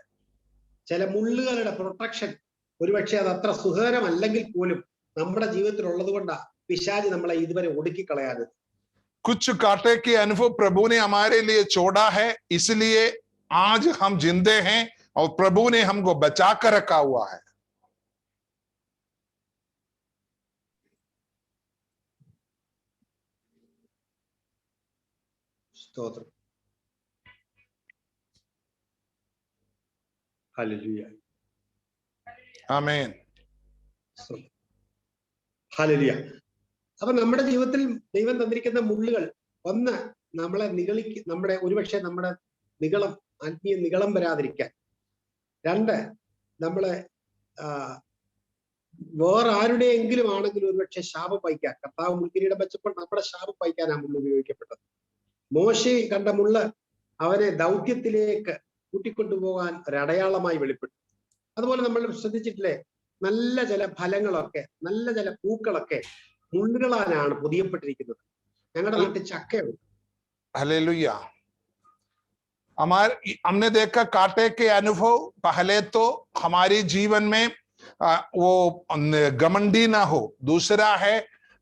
[SPEAKER 2] ചില മുള്ളുകളുടെ പ്രൊട്ടക്ഷൻ ഒരുപക്ഷെ അത് അത്ര സുഖകരമല്ലെങ്കിൽ പോലും നമ്മുടെ ജീവിതത്തിൽ ഉള്ളത് കൊണ്ടാ പിശാച് നമ്മളെ ഇതുവരെ ഒടുക്കിക്കളയാതെ.
[SPEAKER 1] कुछ कांटे के अनुभव प्रभु ने हमारे लिए छोड़ा है, इसलिए आज हम जिंदे हैं और प्रभु ने हमको बचा कर रखा हुआ है।
[SPEAKER 2] സ്തോത്രം. ഹല്ലേലൂയ.
[SPEAKER 1] ആമേൻ.
[SPEAKER 2] ഹല്ലേലൂയ. അപ്പൊ നമ്മുടെ ജീവിതത്തിൽ ദൈവം തന്നിരിക്കുന്ന മുള്ളുകൾ, ഒന്ന് നമ്മളെ നമ്മുടെ ഒരുപക്ഷെ നമ്മുടെ ആത്മീയ നിഗളം വരാതിരിക്കാൻ. രണ്ട്, നമ്മളെ വേറെ ആരുടെയെങ്കിലും ആണെങ്കിലും ഒരുപക്ഷെ ശാപം വഹിക്കാൻ. കർത്താവ് മുൾക്കിരീടം വെച്ചപ്പോൾ നമ്മുടെ ശാപം വഹിക്കാൻ ആ മുള്ള ഉപയോഗിക്കപ്പെട്ടത്. മോശെ കണ്ട മുള്ള അവനെ ദൗത്യത്തിലേക്ക് കൂട്ടിക്കൊണ്ടുപോകാൻ ഒരടയാളമായി വെളിപ്പെട്ടു. അതുപോലെ നമ്മൾ ശ്രദ്ധിച്ചിട്ടില്ലേ, നല്ല ചില ഫലങ്ങളൊക്കെ, നല്ല ചില പൂക്കളൊക്കെ മുള്ളുകളാലാണ് പൊതിയപ്പെട്ടിരിക്കുന്നത്. ഞങ്ങളുടെ നാട്ടിൽ ചക്കയുണ്ട്.
[SPEAKER 1] हालेलुया। हमने देखा कांटे के अनुभव पहले तो हमारी जीवन में वो घमंडी ना हो, दूसरा है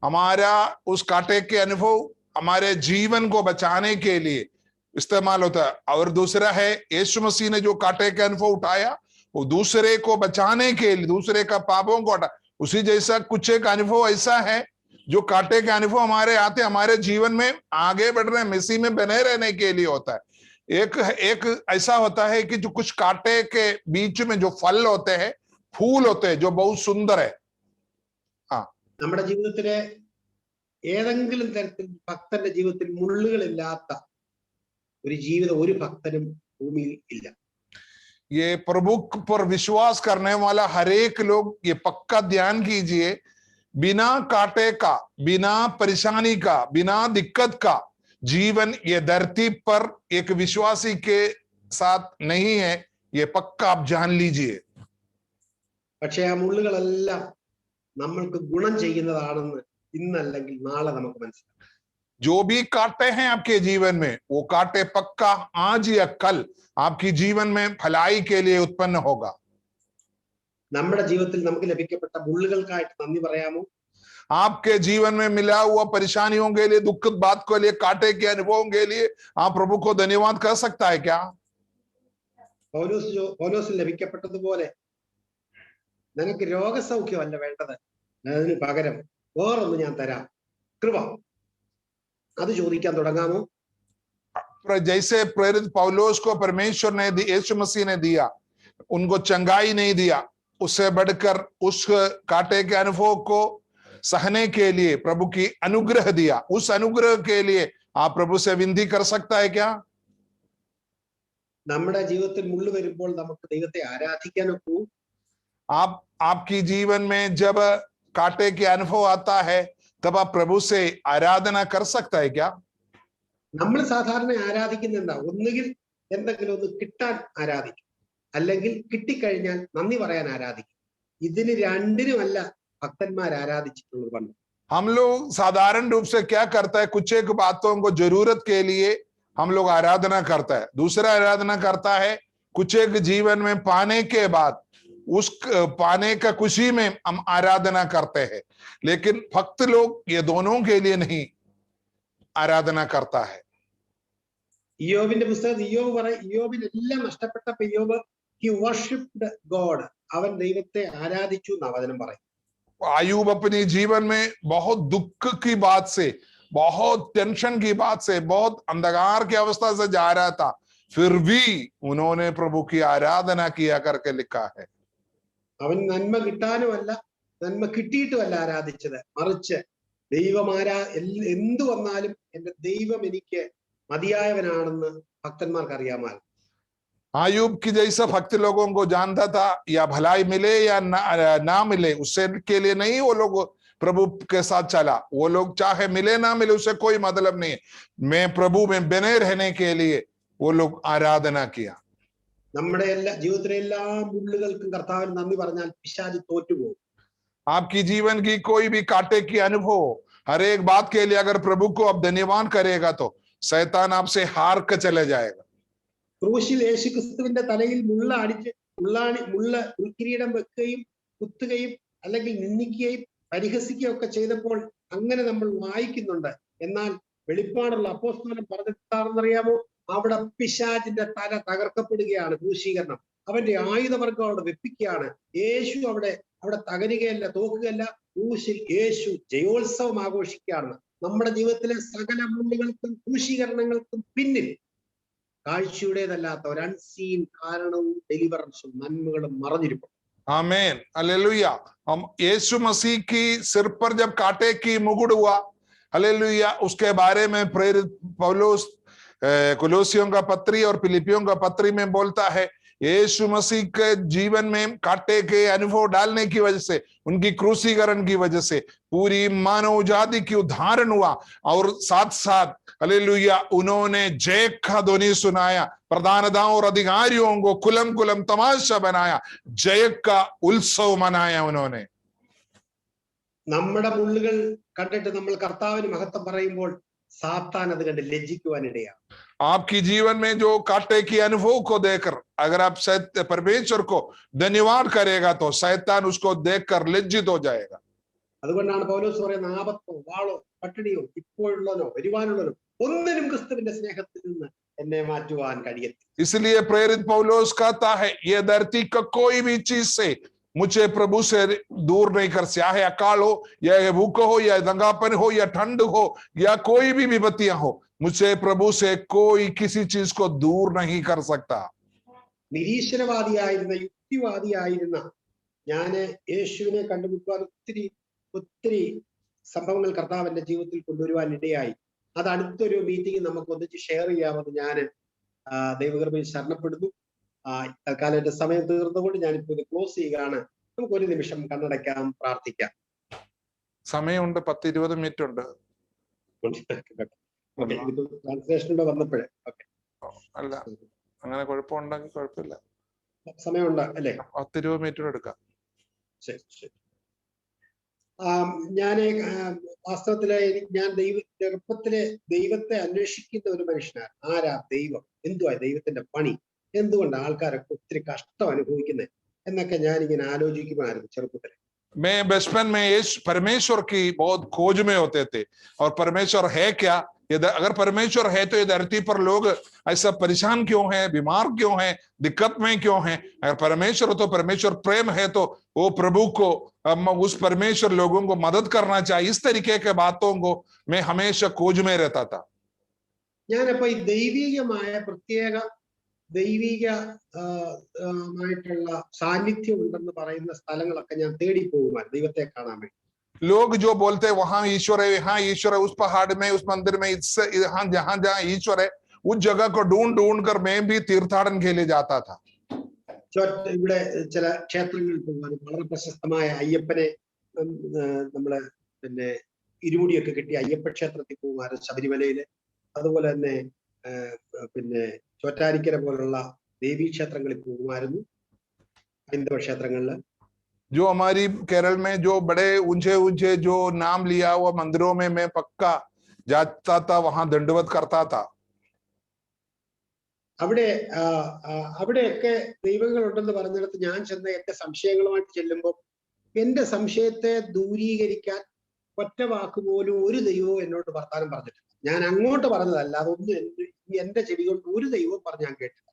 [SPEAKER 1] हमारा उस कांटे के अनुभव हमारे जीवन को बचाने के लिए इस्तेमाल होता है, और दूसरा है यीशु मसीह ने जो कांटे का अनुभव उठाया वो दूसरे को बचाने के लिए, दूसरे का पापों को हटा, उसी जैसा कुछ एक अनुभव ऐसा है जो कांटे के अनुभव हमारे आते हमारे जीवन में आगे बढ़ रहे मसीह में बने रहने के लिए होता है। एक ऐसा होता है कि जो कुछ कांटे के बीच में जो फल होते हैं, फूल होते हैं, जो बहुत सुंदर है। हाँ,
[SPEAKER 2] നമ്മുടെ ജീവിതത്തിലെ ഏതെങ്കിലും തരത്തിൽ ഭക്തന്റെ ജീവിതത്തിൽ മുള്ളുകളില്ലാത്ത ഒരു ജീവിതം ഒരു ഭക്തനും ഭൂമിയിൽ ഇല്ല.
[SPEAKER 1] ये प्रभु पर विश्वास करने वाला हर एक लोग ये पक्का ध्यान कीजिए, बिना कांटे का, बिना परेशानी का, बिना दिक्कत का जीवन ये धरती पर एक विश्वासी के साथ नहीं है, ये पक्का आप जान लीजिए।
[SPEAKER 2] പക്ഷേ ആ മുള്ളുകളെല്ലാം നമ്മൾക്ക് ഗുണം ചെയ്യുന്നതാണെന്ന് ഇന്നല്ലെങ്കിൽ നാളെ നമുക്ക് മനസ്സിലാക്കാം.
[SPEAKER 1] जो भी कांटे हैं आपके जीवन में, वो कांटे पक्का आज या कल आपकी जीवन में भलाई के लिए उत्पन्न होगा।
[SPEAKER 2] നമ്മുടെ ജീവിതത്തിൽ നമുക്ക് ലഭിക്കപ്പെട്ട മുള്ളുകൾക്കായിട്ട് നന്ദി പറയാമോ?
[SPEAKER 1] आपके जीवन में मिला हुआ परेशानियों के लिए, दुखद बात के लिए, कांटे के अनुभवों के लिए आप प्रभु को धन्यवाद कर सकता है क्या?
[SPEAKER 2] പൗലോസിന് ലഭിക്കപ്പെട്ടതുപോലെ നിനക്ക് രോഗസൗഖ്യമല്ല വേണ്ടത്, അതിന് പകരം വേറൊന്ന് ഞാൻ തരാം, കൃപ. അത് ചോദിക്കാൻ തുടങ്ങാമോ?
[SPEAKER 1] जैसे प्रेरित पौलुस को परमेश्वर ने यीशु मसीह ने दिया, उनको चंगाई नहीं दिया, उससे बढ़कर उस कांटे के अनुभव को सहने के लिए प्रभु की अनुग्रह दिया। उस अनुग्रह के लिए आप प्रभु से विनती कर सकता है क्या?
[SPEAKER 2] നമ്മുടെ ജീവിതത്തിൽ മുള്ളു വരുമ്പോൾ നമുക്ക് ദൈവത്തെ ആരാധിക്കാനൊക്കെ
[SPEAKER 1] आपकी जीवन में जब कांटे के अनुभव आता है तब आप प्रभु से आराधना कर सकता है क्या?
[SPEAKER 2] നമ്മൾ സാധാരണ ആരാധിക്കുന്ന എന്താ? ഒന്നുകിൽ എന്തെങ്കിലും ഒന്ന് കിട്ടാൻ ആരാധിക്കും, അല്ലെങ്കിൽ കിട്ടിക്കഴിഞ്ഞാൽ നന്ദി പറയാൻ ആരാധിക്കും. ഇതിന് രണ്ടിനുമല്ല ഭക്തന്മാർ ആരാധിച്ചിട്ടുള്ളത് പണ്ട്.
[SPEAKER 1] हम लोग साधारण रूप से क्या करता है, कुछ एक बातों को जरूरत के लिए हम लोग आराधना करता है, दूसरा आराधना करता है कुछ एक जीवन में पाने के बाद उस पाने का खुशी में हम आराधना करते हैं। लेकिन भक्त लोग ये दोनों के लिए नहीं आराधना करता है।
[SPEAKER 2] ഇയ്യോബിന്റെ പുസ്തകത്തിൽ ഇയ്യോബിനെല്ലാം നഷ്ടപ്പെട്ടപ്പോ ഇയ്യോബ് ഹി വർഷിപ്ഡ് ഗോഡ്, അവൻ ദൈവത്തെ ആരാധിച്ചു എന്ന് വചനം പറയും.
[SPEAKER 1] आयूब अपने जीवन में बहुत दुख की बात से, बहुत टेंशन की बात से, बहुत अंधकार की अवस्था से जा रहा था, फिर भी उन्होंने प्रभु की आराधना किया करके लिखा है।
[SPEAKER 2] അവൻ നന്മ കിട്ടാനുമല്ല നന്മ കിട്ടിയിട്ടുമല്ല ആരാധിച്ചത്, മറിച്ച് ദൈവം എന്തു വന്നാലും എന്റെ ദൈവം എനിക്ക് മതിയായവനാണെന്ന് ഭക്തന്മാർക്ക് അറിയാമായിരുന്നു.
[SPEAKER 1] आयूब की जैसा भक्त लोगों को जानता था, या भलाई मिले या ना मिले उससे के लिए नहीं वो लोग प्रभु के साथ चला। वो लोग चाहे मिले ना मिले उससे कोई मतलब नहीं है, मैं प्रभु में बने रहने के लिए वो लोग आराधना किया।
[SPEAKER 2] നമ്മുടെ ജീവിതത്തിലെ എല്ലാ മുള്ളുകൾക്കും കർത്താവിന് നന്ദി പറഞ്ഞാൽ പിശാച് തോറ്റുപോകും.
[SPEAKER 1] आपकी जीवन की कोई भी कांटे की अनुभव, हर एक बात के लिए अगर प्रभु को आप धन्यवाद करेगा तो शैतान आपसे हार कर चले जाएगा.
[SPEAKER 2] ക്രൂശിൽ യേശു ക്രിസ്തുവിന്റെ തലയിൽ മുൾക്കിരീടം വെക്കുകയും കുത്തുകയും അല്ലെങ്കിൽ നിന്ദിക്കുകയും പരിഹസിക്കുകയും ഒക്കെ ചെയ്തപ്പോൾ അങ്ങനെ നമ്മൾ വായിക്കുന്നുണ്ട്. എന്നാൽ വെളിപ്പാടുള്ള അപ്പോസ്തലൻ പറഞ്ഞിട്ടാണെന്നറിയാമോ? അവിടെ പിശാചിന്റെ തല തകർക്കപ്പെടുകയാണ്. ക്രൂശീകരണം, അവന്റെ ആയുധവർഗം അവിടെ വെപ്പിക്കുകയാണ്. യേശു അവിടെ തകരുകയല്ല, തോക്കുകയല്ല. ക്രൂശിൽ യേശു ജയോത്സവം ആഘോഷിക്കുകയാണ്. നമ്മുടെ ജീവിതത്തിലെ സകല മുള്ളുകൾക്കും ക്രൂശീകരണങ്ങൾക്കും പിന്നിൽ കാഴ്ചയുടേതല്ലാത്ത ഒരു അൺസീൻ കാരണവും ഡെലിവറൻസും നന്മകളും മറഞ്ഞിരിപ്പുണ്ട്.
[SPEAKER 1] आमीन, हालेलुया. हम यीशु मसीह की सिर पर जब कांटे की मुकुट हुआ, हालेलुया, उसके बारे में प्रेरित पौलुस कुलोसियों का पत्री और फिलिपियों का पत्री में बोलता है, यीशु मसीह के जीवन में कांटे के अनुभव डालने की वजह से, उनकी क्रूसीकरण की वजह से पूरी मानव जाति की उद्धारण हुआ और साथ साथ हालेलुया उन्होंने जय का ध्वनि सुनाया, प्रधानताओं और अधिकारियों को कुलम कुलम तमाशा बनाया, जय का उत्सव मनाया उन्होंने.
[SPEAKER 2] നമ്മുടെ മുള്ളുകൾ കണ്ടിട്ട് നമ്മൾ കർത്താവിന് മഹത്വം പറയുമ്പോൾ സാത്താൻ അത് കണ്ട് ലജ്ജിക്കുവാനിടയാണ്.
[SPEAKER 1] आपकी जीवन में जो कांटे की अनुभव को देखकर अगर आप परमेश्वर को धन्यवाद करेगा तो शैतान उसको देखकर लज्जित हो जाएगा.
[SPEAKER 2] അതുകൊണ്ടാണ് പൗലോസ് പറയുന്നത്, ആപത്തോ വാളോ പട്ടിണിയോ ഇപ്പോഴുള്ളനോ വരുവാനുള്ളനോ ഒന്നിനും ക്രിസ്തുവിന്റെ സ്നേഹത്തിൽ നിന്ന് എന്നെ മാറ്റുവാൻ കഴിയത്തില്ല.
[SPEAKER 1] इसलिए प्रेरित पौलुस कहता है, ये धरती का कोई भी चीज से मुझे प्रभु से दूर नहीं कर, चाहे अकाल हो या भूख हो या दंगापन हो या ठंड हो या कोई भी विपत्तियां हो, मुझे प्रभु से कोई किसी चीज को दूर नहीं कर सकता.
[SPEAKER 2] നിരീശ്വരവാദിയായിരുന്ന യുക്തിവാദിയായിരുന്ന ഞാന് യേശുവിനെ കണ്ടുമുട്ടുവാൻ ഒത്തിരി സംഭവങ്ങൾ കർത്താവിന്റെ ജീവിതത്തിൽ കൊണ്ടുവരുവാൻ ഇടയായി. അത് അടുത്തൊരു മീറ്റിംഗ് നമുക്ക് ഒന്നിച്ച് ഷെയർ ചെയ്യാമെന്ന് ഞാൻ ദൈവകൃപയിൽ ശരണപ്പെടുന്നു. തൽക്കാലം എന്റെ സമയം തീർന്നുകൊണ്ട് ഞാനിപ്പോ ഇത് ക്ലോസ് ചെയ്യുകയാണ്. നമുക്ക് ഒരു നിമിഷം കണ്ണടയ്ക്കാം, പ്രാർത്ഥിക്കാം.
[SPEAKER 1] സമയമുണ്ട്, 10-20 മിനിറ്റ് ഉണ്ട്.
[SPEAKER 2] ട്രാൻസ്ലേഷനിലൂടെ വന്നപ്പോഴേ
[SPEAKER 1] അല്ല, അങ്ങനെ കുഴപ്പമുണ്ടെങ്കിൽ കുഴപ്പമില്ല,
[SPEAKER 2] സമയമുണ്ട് അല്ലേ?
[SPEAKER 1] 10-20 മിനിറ്റ് എടുക്കാം.
[SPEAKER 2] ശരി ശരി. ഞാന് വാസ്തവത്തില് ഞാൻ ചെറുപ്പത്തിലെ ദൈവത്തെ അന്വേഷിക്കുന്ന ഒരു മനുഷ്യനാണ്. ആരാ ദൈവം, എന്തുവാ ദൈവത്തിന്റെ പണി, എന്തുകൊണ്ട് ആൾക്കാരൊക്കെ ഒത്തിരി കഷ്ടം അനുഭവിക്കുന്നത് എന്നൊക്കെ ഞാൻ ഇങ്ങനെ ആലോചിക്കുമായിരുന്നു ചെറുപ്പത്തില്.
[SPEAKER 1] मैं बचपन में परमेश्वर की बहुत खोज में होते थे, और परमेश्वर है क्या, अगर परमेश्वर है तो ये धरती पर लोग ऐसा परेशान क्यों हैं, बीमार क्यों हैं, दिक्कत में क्यों हैं? अगर परमेश्वर हो तो परमेश्वर प्रेम है तो वो प्रभु को उस परमेश्वर लोगों को मदद करना चाहिए. इस तरीके के बातों को मैं हमेशा खोज में रहता था.
[SPEAKER 2] ഞാനപ്പോ ഈ ദൈവികമായ പ്രത്യേക ദൈവികമായിട്ടുള്ള സാന്നിധ്യം ഉണ്ടെന്ന് പറയുന്ന സ്ഥലങ്ങളൊക്കെ ഞാൻ തേടി പോകുമായിരുന്നു ദൈവത്തെ കാണാൻ വേണ്ടി.
[SPEAKER 1] लोग जो बोलते हैं वहां ईश्वर है, यहाँ ईश्वर है, उस पहाड़ में, उस मंदिर में, इससे यहाँ जहां जहां ईश्वर है, उस जगह को ढूंढ कर मैं भी तीर्थाटन के लिए जाता था.
[SPEAKER 2] ഇവിടെ ചില ക്ഷേത്രങ്ങളിൽ പോകാനും വളരെ പ്രശസ്തമായ അയ്യപ്പനെ നമ്മള് പിന്നെ ഇരുമുടിയൊക്കെ കിട്ടിയ അയ്യപ്പ ക്ഷേത്രത്തിൽ പോകുമായിരുന്നു ശബരിമലയില്. അതുപോലെ തന്നെ പിന്നെ ചോറ്റാനിക്കര പോലുള്ള ദേവീ ക്ഷേത്രങ്ങളിൽ പോകുമായിരുന്നു, ഹൈന്ദവ ക്ഷേത്രങ്ങളില്.
[SPEAKER 1] जो हमारी केरल में जो बड़े ऊंचे ऊंचे जो नाम लिया हुआ मंदिरों में मैं पक्का जाता था, वहां दंडवत करता था.
[SPEAKER 2] അവിടെയൊക്കെ ദൈവങ്ങൾ ഉണ്ടെന്ന് പറഞ്ഞിടത്ത് ഞാൻ ചെന്ന എന്റെ സംശയങ്ങളുമായിട്ട് ചെല്ലുമ്പോൾ എന്റെ സംശയത്തെ ദൂരീകരിക്കാൻ ഒറ്റ വാക്കുപോലും ഒരു ദൈവവും എന്നോട് വർത്താനം പറഞ്ഞിട്ടില്ല. ഞാൻ അങ്ങോട്ട് പറഞ്ഞതല്ല, അതൊന്നും എന്റെ ചെവി കൊണ്ട് ഒരു ദൈവവും പറഞ്ഞ് ഞാൻ കേട്ടില്ല.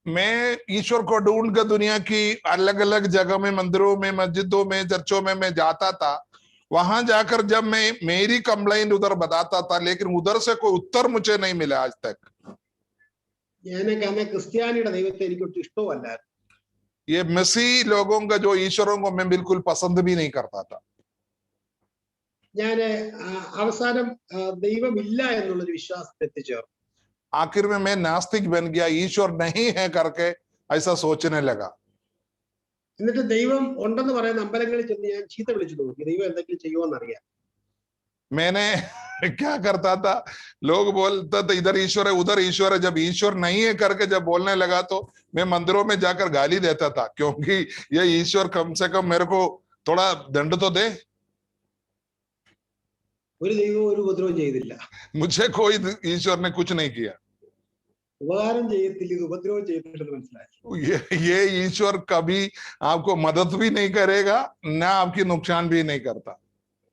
[SPEAKER 1] मैं ईश्वर को ढूंढ कर दुनिया की अलग अलग जगह में, मंदिरों में, मस्जिदों में, चर्चों में मैं जाता था. वहां जाकर जब मैं मेरी कंप्लेंट उधर बताता था, लेकिन उधर से कोई उत्तर मुझे नहीं मिला आज तक.
[SPEAKER 2] ഞാനൊക്കെ അന്ന് ക്രിസ്ത്യാനിയുടെ ദൈവത്തെ എനിക്കൊട്ടും ഇഷ്ടമല്ലായിരുന്നു.
[SPEAKER 1] ये मसीह लोगों का जो ईश्वरों को मैं बिल्कुल पसंद भी नहीं करता था.
[SPEAKER 2] ഞാന് അവസാനം ദൈവമില്ല എന്നുള്ളൊരു വിശ്വാസത്തിൽ എത്തിച്ചേർന്നു.
[SPEAKER 1] आखिर में मैं नास्तिक बन गया, ईश्वर नहीं है करके ऐसा सोचने लगा.
[SPEAKER 2] എന്നിട്ട് ദൈവം ഉണ്ടെന്ന് പറയുന്ന അമ്പലങ്ങളിൽ ചെന്ന് ഞാൻ ചീത്ത വിളിച്ചു നോക്കി, ദൈവം എന്തെങ്കിലും ചെയ്യുമോന്നറിയാം.
[SPEAKER 1] मैंने क्या करता था, लोग बोलते थे इधर ईश्वर है उधर ईश्वर है, जब ईश्वर नहीं है करके जब बोलने लगा तो मैं मंदिरों में जाकर गाली देता था, क्योंकि ये ईश्वर कम से कम मेरे को थोड़ा दंड तो दे।
[SPEAKER 2] ഒരു ദൈവവും ഒരു ഉപദ്രവം ചെയ്തില്ല.
[SPEAKER 1] मुझे कोई ईश्वर ने कुछ नहीं किया।
[SPEAKER 2] ഉപകാരം ചെയ്യത്തില്ല, ഇത് ഉപദ്രവം ചെയ്തിട്ടുണ്ടെന്ന് മനസ്സിലായി.
[SPEAKER 1] ये ईश्वर कभी आपको मदद भी नहीं करेगा, ना आपकी नुकसान भी नहीं करता।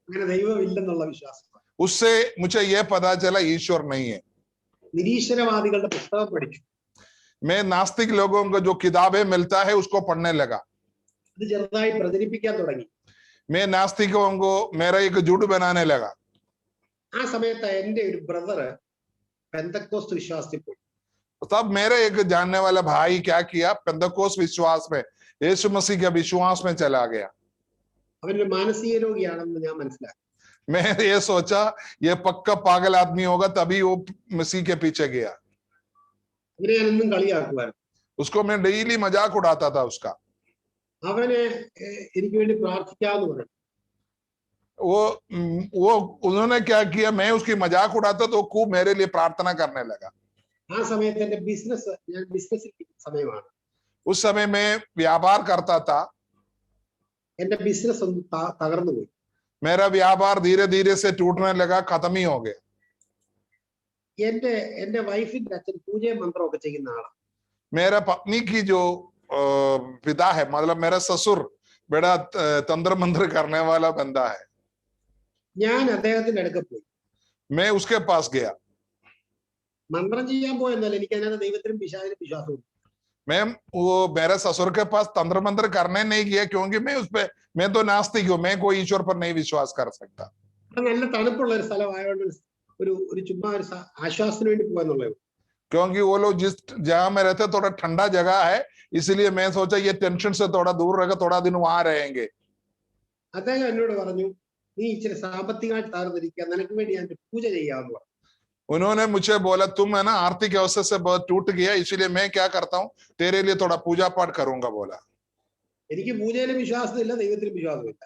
[SPEAKER 2] അങ്ങനെ ദൈവം ഇല്ലെന്നുള്ള വിശ്വാസം.
[SPEAKER 1] उससे मुझे ये पता चला ईश्वर नहीं है।
[SPEAKER 2] നിരീശ്വരവാദികളുടെ പുസ്തകം പഠിച്ചു.
[SPEAKER 1] मैं नास्तिक लोगों को जो किताबें मिलता है उसको पढ़ने लगा।
[SPEAKER 2] അത് ചെറുതായി പ്രചരിപ്പിക്കാൻ തുടങ്ങി.
[SPEAKER 1] मैं नास्तिकों को मेरा एक जुट बनाने लगा।
[SPEAKER 2] ആ സമയത്ത് എന്റെ ഒരു ബ്രദർ പെന്തക്കോസ്ത് വിശ്വാസത്തിൽ പോയി.
[SPEAKER 1] तब मेरे एक जानने वाला भाई क्या किया, पेंतकोस्त विश्वास में, यीशु मसीह के विश्वास में चला गया।
[SPEAKER 2] അവനൊരു മാനസിക രോഗിയാണെന്ന് ഞാൻ മനസ്സിലാക്കി.
[SPEAKER 1] मैं ये सोचा ये पक्का पागल आदमी होगा, तभी वो मसीह के पीछे गया।
[SPEAKER 2] അവനെ ഞാൻ എന്നും കളിയാക്കുമായിരുന്നു.
[SPEAKER 1] उसको मैं डेली मजाक उड़ाता था उसका।
[SPEAKER 2] അവനെ എനിക്ക് വേണ്ടി പ്രാർത്ഥിക്കാമെന്ന് പറഞ്ഞു.
[SPEAKER 1] वो उन्होंने क्या किया, मैं उसकी मजाक उड़ाता तो खूब मेरे लिए प्रार्थना करने लगा।
[SPEAKER 2] ആ സമയത്ത് എന്റെ ഞാൻ ബിസിനസ്സിൽ സമയമാണ്.
[SPEAKER 1] उस समय मैं व्यापार करता था।
[SPEAKER 2] എന്റെ ബിസിനസ് ഒന്ന് തകർന്നു പോയി.
[SPEAKER 1] मेरा व्यापार धीरे धीरे से टूटने लगा, खत्म ही हो गया।
[SPEAKER 2] എന്റെ വൈഫിന്റെ അച്ഛൻ പൂജയും മന്ത്രമൊക്കെ ചെയ്യുന്ന ആളാണ്.
[SPEAKER 1] मेरा पत्नी की जो पिता है, मतलब मेरा ससुर बड़ा तंत्र मंत्र करने वाला बंदा है।
[SPEAKER 2] ഞാൻ അദ്ദേഹത്തിന്റെ അടുക്ക പോയി.
[SPEAKER 1] मैं उसके पास गया।
[SPEAKER 2] മന്ത്രം ചെയ്യാൻ പോയെന്നല്ല, എനിക്ക് അതിനകത്ത് ദൈവത്തിനും പിശാചിനും വിശ്വാസമുണ്ട്.
[SPEAKER 1] मैं वो मेरे ससुर के पास तंत्र मंत्र करने नहीं गया, क्योंकि मैं तो नास्तिक हूँ, मैं कोई ईश्वर पर नहीं विश्वास कर सकता।
[SPEAKER 2] നല്ല തണുപ്പുള്ള ഒരു സ്ഥലമായതുകൊണ്ട് ഒരു ചുമ്മാ ഒരു ആശ്വാസത്തിന് വേണ്ടി പോകാന്നുള്ളത്.
[SPEAKER 1] क्योंकि वो लोग जहां में रहते थोड़ा ठंडा जगह है, इसलिए मैं सोचा ये टेंशन से थोड़ा दूर रहेगा, थोड़ा दिन वहां रहेंगे।
[SPEAKER 2] അദ്ദേഹം എന്നോട് പറഞ്ഞു, നീ ഇച്ചിരി സാമ്പത്തികമായിട്ട് താഴ്ന്നിരിക്കുക, നിനക്ക് വേണ്ടി ഞാൻ പൂജ ചെയ്യാമെന്ന് പറഞ്ഞു.
[SPEAKER 1] उन्होंने मुझे बोला तुम है ना आर्थिक अवस्था से बहुत टूट गया, इसीलिए मैं क्या करता हूँ तेरे लिए थोड़ा पूजा पाठ करूंगा बोला।
[SPEAKER 2] എനിക്ക് പൂജയിലും വിശ്വാസമില്ല, ദൈവത്തിലും വിശ്വാസമില്ല.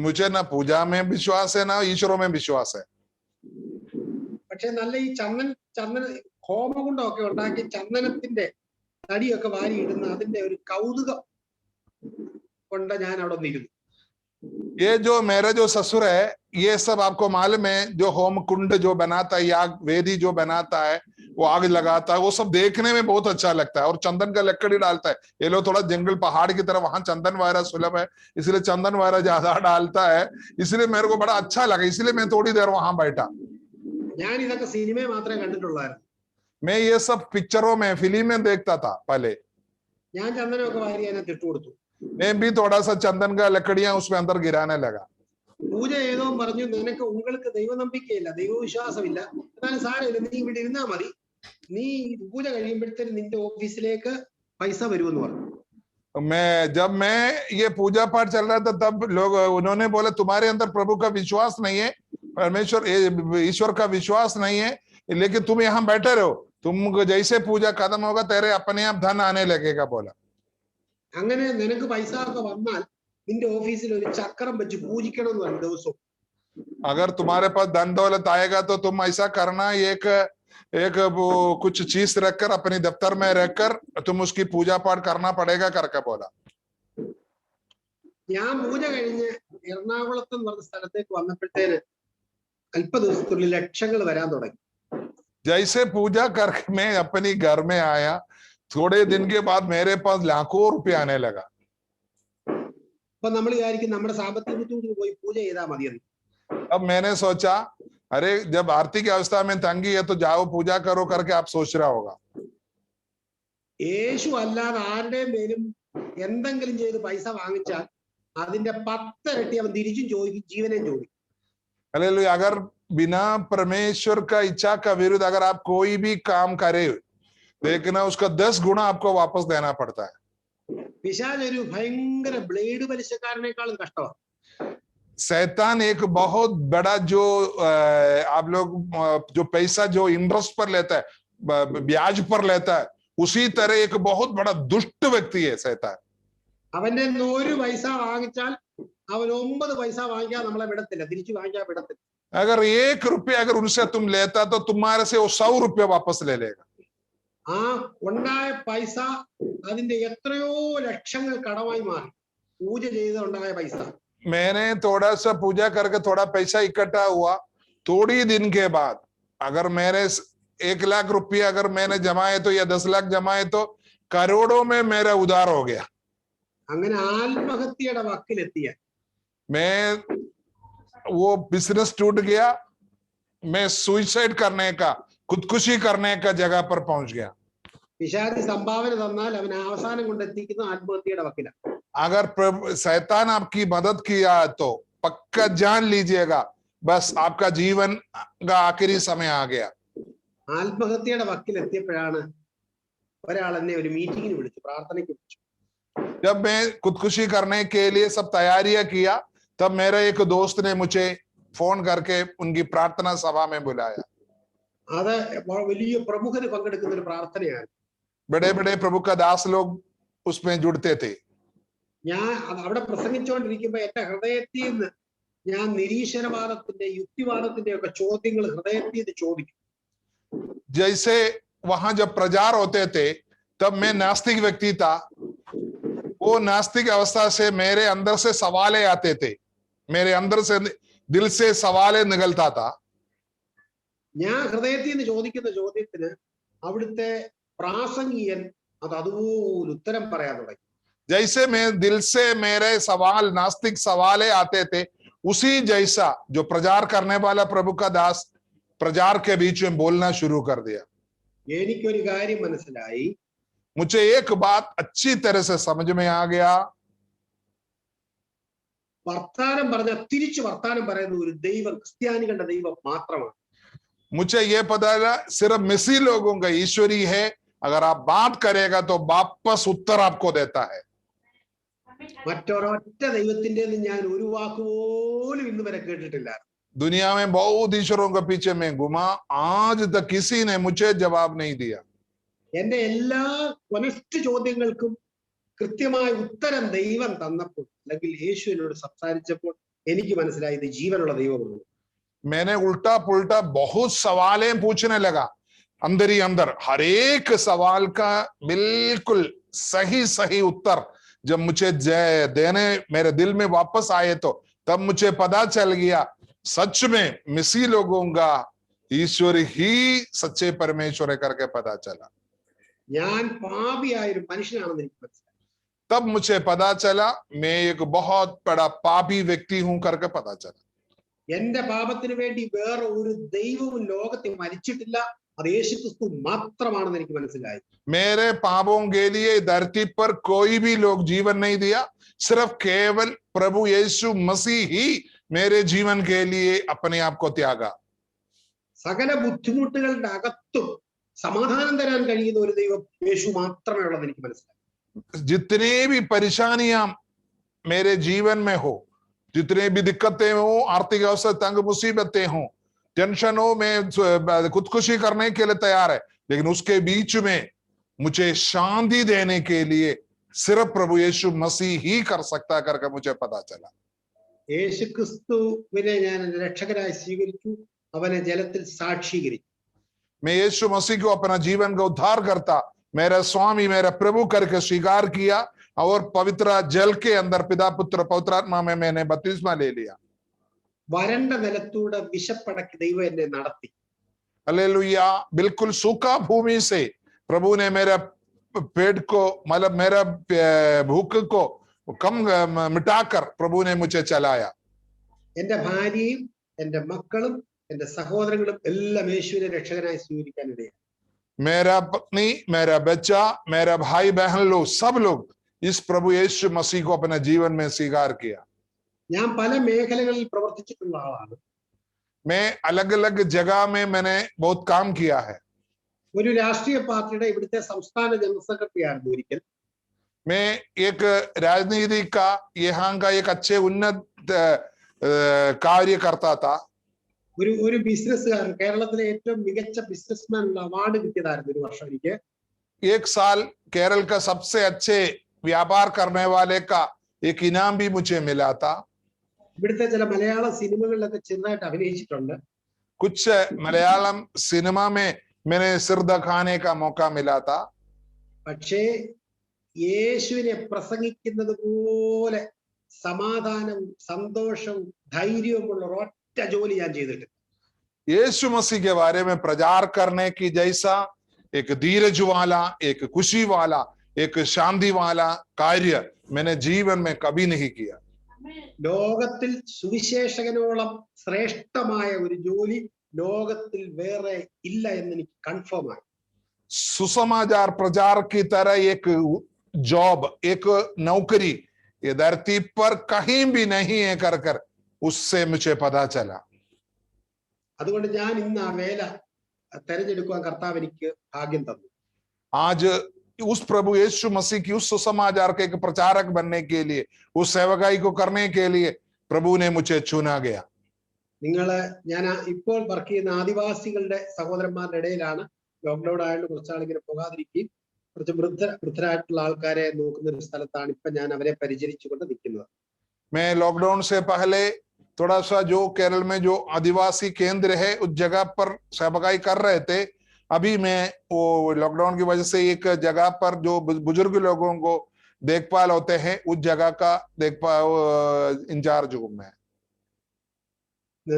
[SPEAKER 1] मुझे ना पूजा में विश्वास है, ना ईश्वरों में विश्वास है।
[SPEAKER 2] പക്ഷെ നല്ല ഈ ചന്ദന ഹോമകുണ്ടമൊക്കെ ഉണ്ടാക്കി ചന്ദനത്തിന്റെ തടിയൊക്കെ വാരി ഇടുന്ന അതിന്റെ ഒരു കൗതുകം കൊണ്ട് ഞാൻ അവിടെ നിന്നിരുന്നു.
[SPEAKER 1] ये जो मेरा जो ससुर है, ये सब आपको मालूम है, जो होम कुंड जो बनाता है या वेदी जो बनाता है, वो आग लगाता है, वो सब देखने में बहुत अच्छा लगता है। और चंदन का लकड़ी डालता है, ये लोग थोड़ा जंगल पहाड़ की तरफ, वहां चंदन वायरा सुलभ है, इसलिए चंदन वायरा ज्यादा डालता है, इसलिए मेरे को बड़ा अच्छा लगा, इसलिए मैं थोड़ी देर वहां बैठा।
[SPEAKER 2] ഞാൻ ഇതൊക്കെ സിനിമയെ മാത്രമേ കണ്ടിട്ടുള്ളായിരുന്നു.
[SPEAKER 1] मैं ये सब पिक्चरों में, फिल्म में देखता था पहले।
[SPEAKER 2] ഞാൻ ചന്ദനമൊക്കെ വാരി അതിനകത്ത് ഇട്ടു കൊടുത്തു.
[SPEAKER 1] मैं भी थोड़ा सा चंदन का लकड़ियां उसमें अंदर गिराने लगा।
[SPEAKER 2] പൂജ ചെയ്തോ പറഞ്ഞു, നിനക്ക് നിങ്ങൾക്ക് ദൈവനമ്പിക്കയില്ല, ദൈവവിശ്വാസമില്ല, എന്നാലും സാരമില്ല, നീ ഇവിടെ ഇരുന്നാ മതി, നീ പൂജ കഴിയുമ്പോഴത്തേന് നിന്റെ ഓഫീസിലേക്ക് പൈസ വരുമെന്ന് പറഞ്ഞു.
[SPEAKER 1] जब मैं ये पूजा पाठ चल रहा था, तब लोग उन्होंने बोला तुम्हारे अंदर प्रभु का विश्वास नहीं है, परमेश्वर ईश्वर का विश्वास नहीं है, लेकिन तुम यहाँ बैठे रहो, तुम जैसे पूजा खत्म होगा तेरे अपने आप धन आने लगेगा बोला।
[SPEAKER 2] അങ്ങനെ നിനക്ക് പൈസ ഒക്കെ വന്നാൽ നിന്റെ ഓഫീസിൽ ഒരു ചക്രം വെച്ച് പൂജിക്കണം എന്ന് പറഞ്ഞു ദിവസവും.
[SPEAKER 1] अगर तुम्हारे पास धन दौलत आएगा तो तुम ऐसा करना, एक वो कुछ चीज रखकर अपने दफ्तर में रखकर तुम उसकी पूजा पाठ करना पड़ेगा करके बोला।
[SPEAKER 2] ഞാൻ പൂജ കഴിഞ്ഞ് എറണാകുളത്ത് എന്ന് പറഞ്ഞ സ്ഥലത്തേക്ക് വന്നപ്പോഴത്തേന് അല്പ ദിവസത്തിനുള്ളിൽ ലക്ഷങ്ങൾ വരാൻ തുടങ്ങി.
[SPEAKER 1] जैसे पूजा करके मैं अपनी घर में आया, थोड़े दिन के बाद मेरे पास लाखों रुपए आने लगा।
[SPEAKER 2] അപ്പൊ നമ്മൾ വിചാരിക്കും നമ്മുടെ സാമ്പത്തിക ബുദ്ധിമുട്ടിന് പോയി പൂജ ചെയ്താൽ മതിയെന്ന്.
[SPEAKER 1] अब मैंने सोचा अरे जब आर्थिक अवस्था में तंगी है तो जाओ पूजा करो करके आप सोच रहा होगा।
[SPEAKER 2] യേശു അല്ലാതെ ആരുടെയും പേരും എന്തെങ്കിലും ചെയ്ത് പൈസ വാങ്ങിച്ചാൽ അതിന്റെ 10 ഇരട്ടി അവൻ തിരിച്ചും ചോദിക്കും, ജീവനെയും ചോദിക്കും.
[SPEAKER 1] हालेलुया। अगर बिना परमेश्वर का इच्छा का विरुद्ध अगर आप कोई भी काम करे, देखना उसका 10 गुना आपको वापस देना पड़ता है।
[SPEAKER 2] പിശാച് ഒരു ഭയങ്കര ബ്ലേഡ് പലിശക്കാരനേക്കാളും കഷ്ടമാണ്.
[SPEAKER 1] शैतान एक बहुत बड़ा जो आप लोग जो पैसा जो इंटरेस्ट पर लेता है, ब्याज पर लेता है, उसी तरह एक बहुत बड़ा दुष्ट व्यक्ति है शैतान।
[SPEAKER 2] അവന്റെ 1 പൈസ വാങ്ങിച്ചാൽ അവൻ 9 പൈസ വാങ്ങിക്കാൻ നമ്മളെ വിടത്തില്ല, തിരിച്ചു വാങ്ങിക്കാൻ വിടത്തില്ല.
[SPEAKER 1] अगर 1 रुपया अगर उनसे तुम लेता तो तुम्हारे से वो 100 रुपया वापस ले लेगा।
[SPEAKER 2] ആ ഉണ്ടായ പൈസ അതിന്റെ എത്രയോ ലക്ഷങ്ങൾ കടമായി മാറി. പൂജ ചെയ്ത് ഉണ്ടായ പൈസ
[SPEAKER 1] मैंने थोड़ा सा पूजा करके थोड़ा पैसा इकट्ठा हुआ, थोड़ी दिन के बाद अगर मेरे 1 लाख रुपये अगर मैंने जमाए तो या 10 लाख जमाए तो करोड़ों में मेरा उधार हो गया।
[SPEAKER 2] അങ്ങനെ ആത്മഹത്യയുടെ വക്കിലെത്തിയ
[SPEAKER 1] मैं वो बिजनेस टूट गया, मैं सुइसाइड करने का, खुदकुशी करने का जगह पर पहुंच गया।
[SPEAKER 2] പിശാചി സംഭാവന തന്നാൽ അവൻ അവസാനം കൊണ്ടെത്തിക്കുന്ന ആത്മഹത്യയുടെ വക്കിലാണ്.
[SPEAKER 1] अगर शैतान आपकी मदद किया तो पक्का जान लीजिएगा बस आपका जीवन का आखिरी समय आ गया।
[SPEAKER 2] ആത്മഹത്യയുടെ വക്കിലെത്തിയപ്പോഴാണ് ഒരാൾ എന്നെ ഒരു മീറ്റിങ്ങിന് വിളിച്ചു, പ്രാർത്ഥനയ്ക്ക് വിളിച്ചു.
[SPEAKER 1] जब मैं खुदकुशी करने के लिए सब तैयारियां किया तब मेरे एक दोस्त ने मुझे फोन करके उनकी प्रार्थना सभा में बुलाया।
[SPEAKER 2] അത് വലിയ പ്രമുഖര് പങ്കെടുക്കുന്ന ഒരു പ്രാർത്ഥനയാണ്.
[SPEAKER 1] बड़े बड़े प्रभु का दास लोग उसमें जुड़ते थे।
[SPEAKER 2] ഞാൻ അവിടെ പ്രസംഗിച്ചുകൊണ്ടിരിക്കുമ്പോ എന്റെ ഹൃദയത്തിൽ നിന്ന് ഞാൻ നിരീശ്വരവാദത്തിന്റെ യുക്തിവാദത്തിന്റെ ഒക്കെ ചോദ്യങ്ങൾ ഹൃദയത്തിൽ നിന്ന് ചോദിക്കും.
[SPEAKER 1] जैसे वहां जब प्रचार होते थे तब मैं नास्तिक व्यक्ति था, वो नास्तिक अवस्था से मेरे अंदर से सवाले आते थे, मेरे अंदर से दिल से सवाले निकलता था।
[SPEAKER 2] ഞാൻ ഹൃദയത്തിൽ നിന്ന് ചോദിക്കുന്ന ചോദ്യത്തിന് അവിടുത്തെ പ്രാസംഗികൻ അത് അതുപോലെ ഉത്തരം പറയാൻ തുടങ്ങി.
[SPEAKER 1] जैसे मैं दिल से मेरे सवाल नास्तिक सवाले आते थे, उसी जैसा जो प्रचार करने वाला प्रभु का दास प्रचार के बीच में बोलना शुरू कर दिया।
[SPEAKER 2] എനിക്കൊരു കാര്യം മനസ്സിലായി.
[SPEAKER 1] मुझे एक बात अच्छी तरह से समझ में आ गया,
[SPEAKER 2] വർത്താനം പറഞ്ഞ തിരിച്ചു വർത്താനം പറയുന്ന ഒരു ദൈവം ക്രിസ്ത്യാനികളുടെ ദൈവം മാത്രമാണ്.
[SPEAKER 1] मुझे ये पता है सिर्फ मसीह लोगों का ईश्वरी है, अगर आप बात करेगा तो वापस उत्तर आपको देता है।
[SPEAKER 2] മറ്റൊരൊറ്റ ദൈവത്തിന്റെ ഞാൻ ഒരു വാക്ക് പോലും ഇന്ന് വരെ കേട്ടിട്ടില്ല.
[SPEAKER 1] दुनिया में बहुत ईश्वरों के पीछे मैं घुमा, आज तक किसी ने मुझे जवाब नहीं दिया।
[SPEAKER 2] എന്റെ എല്ലാ കൊനസ്റ്റ് ചോദ്യങ്ങൾക്കും കൃത്യമായ ഉത്തരം ദൈവം തന്നപ്പോൾ അല്ലെങ്കിൽ യേശു എന്നോട് സംസാരിച്ചപ്പോൾ എനിക്ക് മനസ്സിലായി ഇത് ജീവനുള്ള ദൈവമാണ്.
[SPEAKER 1] मैंने उल्टा पुल्टा बहुत सवालें पूछने लगा, अंदर ही अंदर हर एक सवाल का बिल्कुल सही सही उत्तर जब मुझे देने मेरे दिल में वापस आए तो तब मुझे पता चल गया सच में मसीह लोगों का ईश्वर ही सच्चे परमेश्वर है करके पता चला।
[SPEAKER 2] ഞാൻ പാപിയായ ഒരു മനുഷ്യനാണെന്ന് എനിക്ക് മനസ്സിലായി.
[SPEAKER 1] तब मुझे पता चला मैं एक बहुत बड़ा पापी व्यक्ति हूं करके पता चला।
[SPEAKER 2] എന്റെ പാപത്തിന് വേണ്ടി വേറെ ഒരു ദൈവവും ലോകത്തിൽ മരിച്ചിട്ടില്ല, അത് യേശുക്രിസ്തു മാത്രമാണെന്ന് എനിക്ക് മനസ്സിലായി.
[SPEAKER 1] मेरे पापों के लिए धरती पर कोई भी लोग जीवन नहीं दिया, सिर्फ केवल प्रभु यीशु मसीह ही मेरे जीवन के लिए अपने आप को त्यागा।
[SPEAKER 2] സകല ബുദ്ധിമുട്ടുകളുടെ അകത്തും സമാധാനം തരാൻ കഴിയുന്ന ഒരു ദൈവം യേശു മാത്രമേ ഉള്ളതെന്ന് എനിക്ക് മനസ്സിലായി.
[SPEAKER 1] जितने भी परेशानियां मेरे जीवन में हो, जितने भी दिक्कतें हो, आर्थिक अवसर तंग मुसीबतें हो, टेंशन हो, मैं खुदकुशी करने के लिए तैयार है, लेकिन उसके बीच में मुझे शांति देने के लिए सिर्फ प्रभु यीशु मसीह ही कर सकता करके मुझे पता चला।
[SPEAKER 2] യേശുക്രിസ്തുവിനെ ഞാൻ എന്റെ രക്ഷകനായി സ്വീകരിച്ചു, അവനെ ജലത്തിൽ സാക്ഷീകരിച്ചു.
[SPEAKER 1] मैं यीशु मसीह को अपना जीवन का उद्धार करता, मेरा स्वामी मेरा प्रभु करके स्वीकार किया और पवित्र जल के अंदर पिता पुत्र पवित्रात्मा में मैंने बपतिस्मा ले लिया।
[SPEAKER 2] വരണ്ട നിലത്തൂടെ വിശപ്പടക്കി ദൈവം എന്നെ നടത്തി.
[SPEAKER 1] हालेलुया। बिल्कुल सूखा भूमि से प्रभु ने मेरा पेट को मतलब मेरा भूख को कम मिटाकर प्रभु ने मुझे चलाया।
[SPEAKER 2] എന്റെ ഭാര്യയും എന്റെ മക്കളും എന്റെ സഹോദരങ്ങളും എല്ലാം യേശുവിനെ രക്ഷകനായി സ്വീകരിക്കാനിടയായി.
[SPEAKER 1] मेरा पत्नी मेरा बच्चा मेरा भाई बहन लोग सब लोग इस प्रभु यीशु मसीह को अपने जीवन में स्वीकार किया।
[SPEAKER 2] ഞാൻ പല മേഖലകളിൽ പ്രവർത്തിച്ചിട്ടുള്ള ആളാണ്.
[SPEAKER 1] मैं अलग अलग जगह में मैंने बहुत काम किया है।
[SPEAKER 2] ഒരു രാഷ്ട്രീയ പാർട്ടിയുടെ ഇവിടുത്തെ സംസ്ഥാന ജനറൽ സെക്രട്ടറി ആയിരുന്നു ഒരിക്കൽ.
[SPEAKER 1] मैं एक राजनीति का यहाँ का एक अच्छे उन्नत कार्य करता था।
[SPEAKER 2] ഒരു ബിസിനസ്സുകാരൻ, കേരളത്തിലെ ഏറ്റവും മികച്ച ബിസിനസ്മാനുള്ള അവാർഡ് കിട്ടിയതായിരുന്നു ഒരു വർഷം എനിക്ക്.
[SPEAKER 1] एक साल केरल का सबसे अच्छे व्यापार करने वाले का एक इनाम भी मुझे मिला था।
[SPEAKER 2] ഇവിടുത്തെ ചില മലയാള സിനിമകളിലൊക്കെ ചെറുതായിട്ട് അഭിനയിച്ചിട്ടുണ്ട്.
[SPEAKER 1] कुछ मलयालम सिनेमा में मैंने सिर दिखाने का मौका मिला था।
[SPEAKER 2] പക്ഷേ യേശുവിനെ പ്രസംഗിക്കുന്നത് പോലെ സമാധാനവും സന്തോഷവും ധൈര്യവുമുള്ള ഒരൊറ്റ ജോലി ഞാൻ ചെയ്തിട്ടില്ല.
[SPEAKER 1] यीशु मसीह के बारे में प्रचार करने की जैसा एक धीरज वाला, एक खुशी वाला, एक शांति वाला कार्य मैंने जीवन में कभी नहीं किया.
[SPEAKER 2] ലോകത്തിൽ സുവിശേഷകനോളം ശ്രേഷ്ഠമായ ഒരു ജോലി ലോകത്തിൽ വേറെ ഇല്ല എന്ന് എനിക്ക് കൺഫേം ആയി.
[SPEAKER 1] सुसमाचार प्रचार की तरह एक जॉब, एक नौकरी ये धरती पर कहीं भी नहीं है कर उससे मुझे पता चला.
[SPEAKER 2] അതുകൊണ്ട് ഞാൻ ഇന്ന് ആ വേല തെരഞ്ഞെടുക്കുവാൻ കർത്താവ് എനിക്ക് ഭാഗ്യം തന്നു.
[SPEAKER 1] आज उस प्रभु यीशु मसीह की उस सुसमाचार के एक प्रचारक बनने के लिए, उस सेवकाई को करने के लिए प्रभु ने मुझे चुना गया.
[SPEAKER 2] ഞാൻ ഇപ്പോൾ വർക്ക് ചെയ്യുന്ന ആദിവാസികളുടെ സഹോദരന്മാരുടെ ഇടയിലാണ്. ലോക്ക്ഡൌൺ ആയതുകൊണ്ട് കുറച്ചാളിങ്ങനെ പോകാതിരിക്കുകയും കുറച്ച് വൃദ്ധരായിട്ടുള്ള ആൾക്കാരെ നോക്കുന്ന ഒരു സ്ഥലത്താണ് ഇപ്പൊ ഞാൻ അവരെ പരിചരിച്ചുകൊണ്ട് നിൽക്കുന്നത്.
[SPEAKER 1] मैं लॉकडाउन से पहले थोड़ा सा जो केरल में जो आदिवासी केंद्र है उस जगह पर सेवकाई कर रहे थे. अभी मैं वो लॉकडाउन की वजह से एक जगह पर जो बुजुर्ग लोगों को देखभाल होते हैं उस जगह का देखभाल इंचार्ज हूं मैं.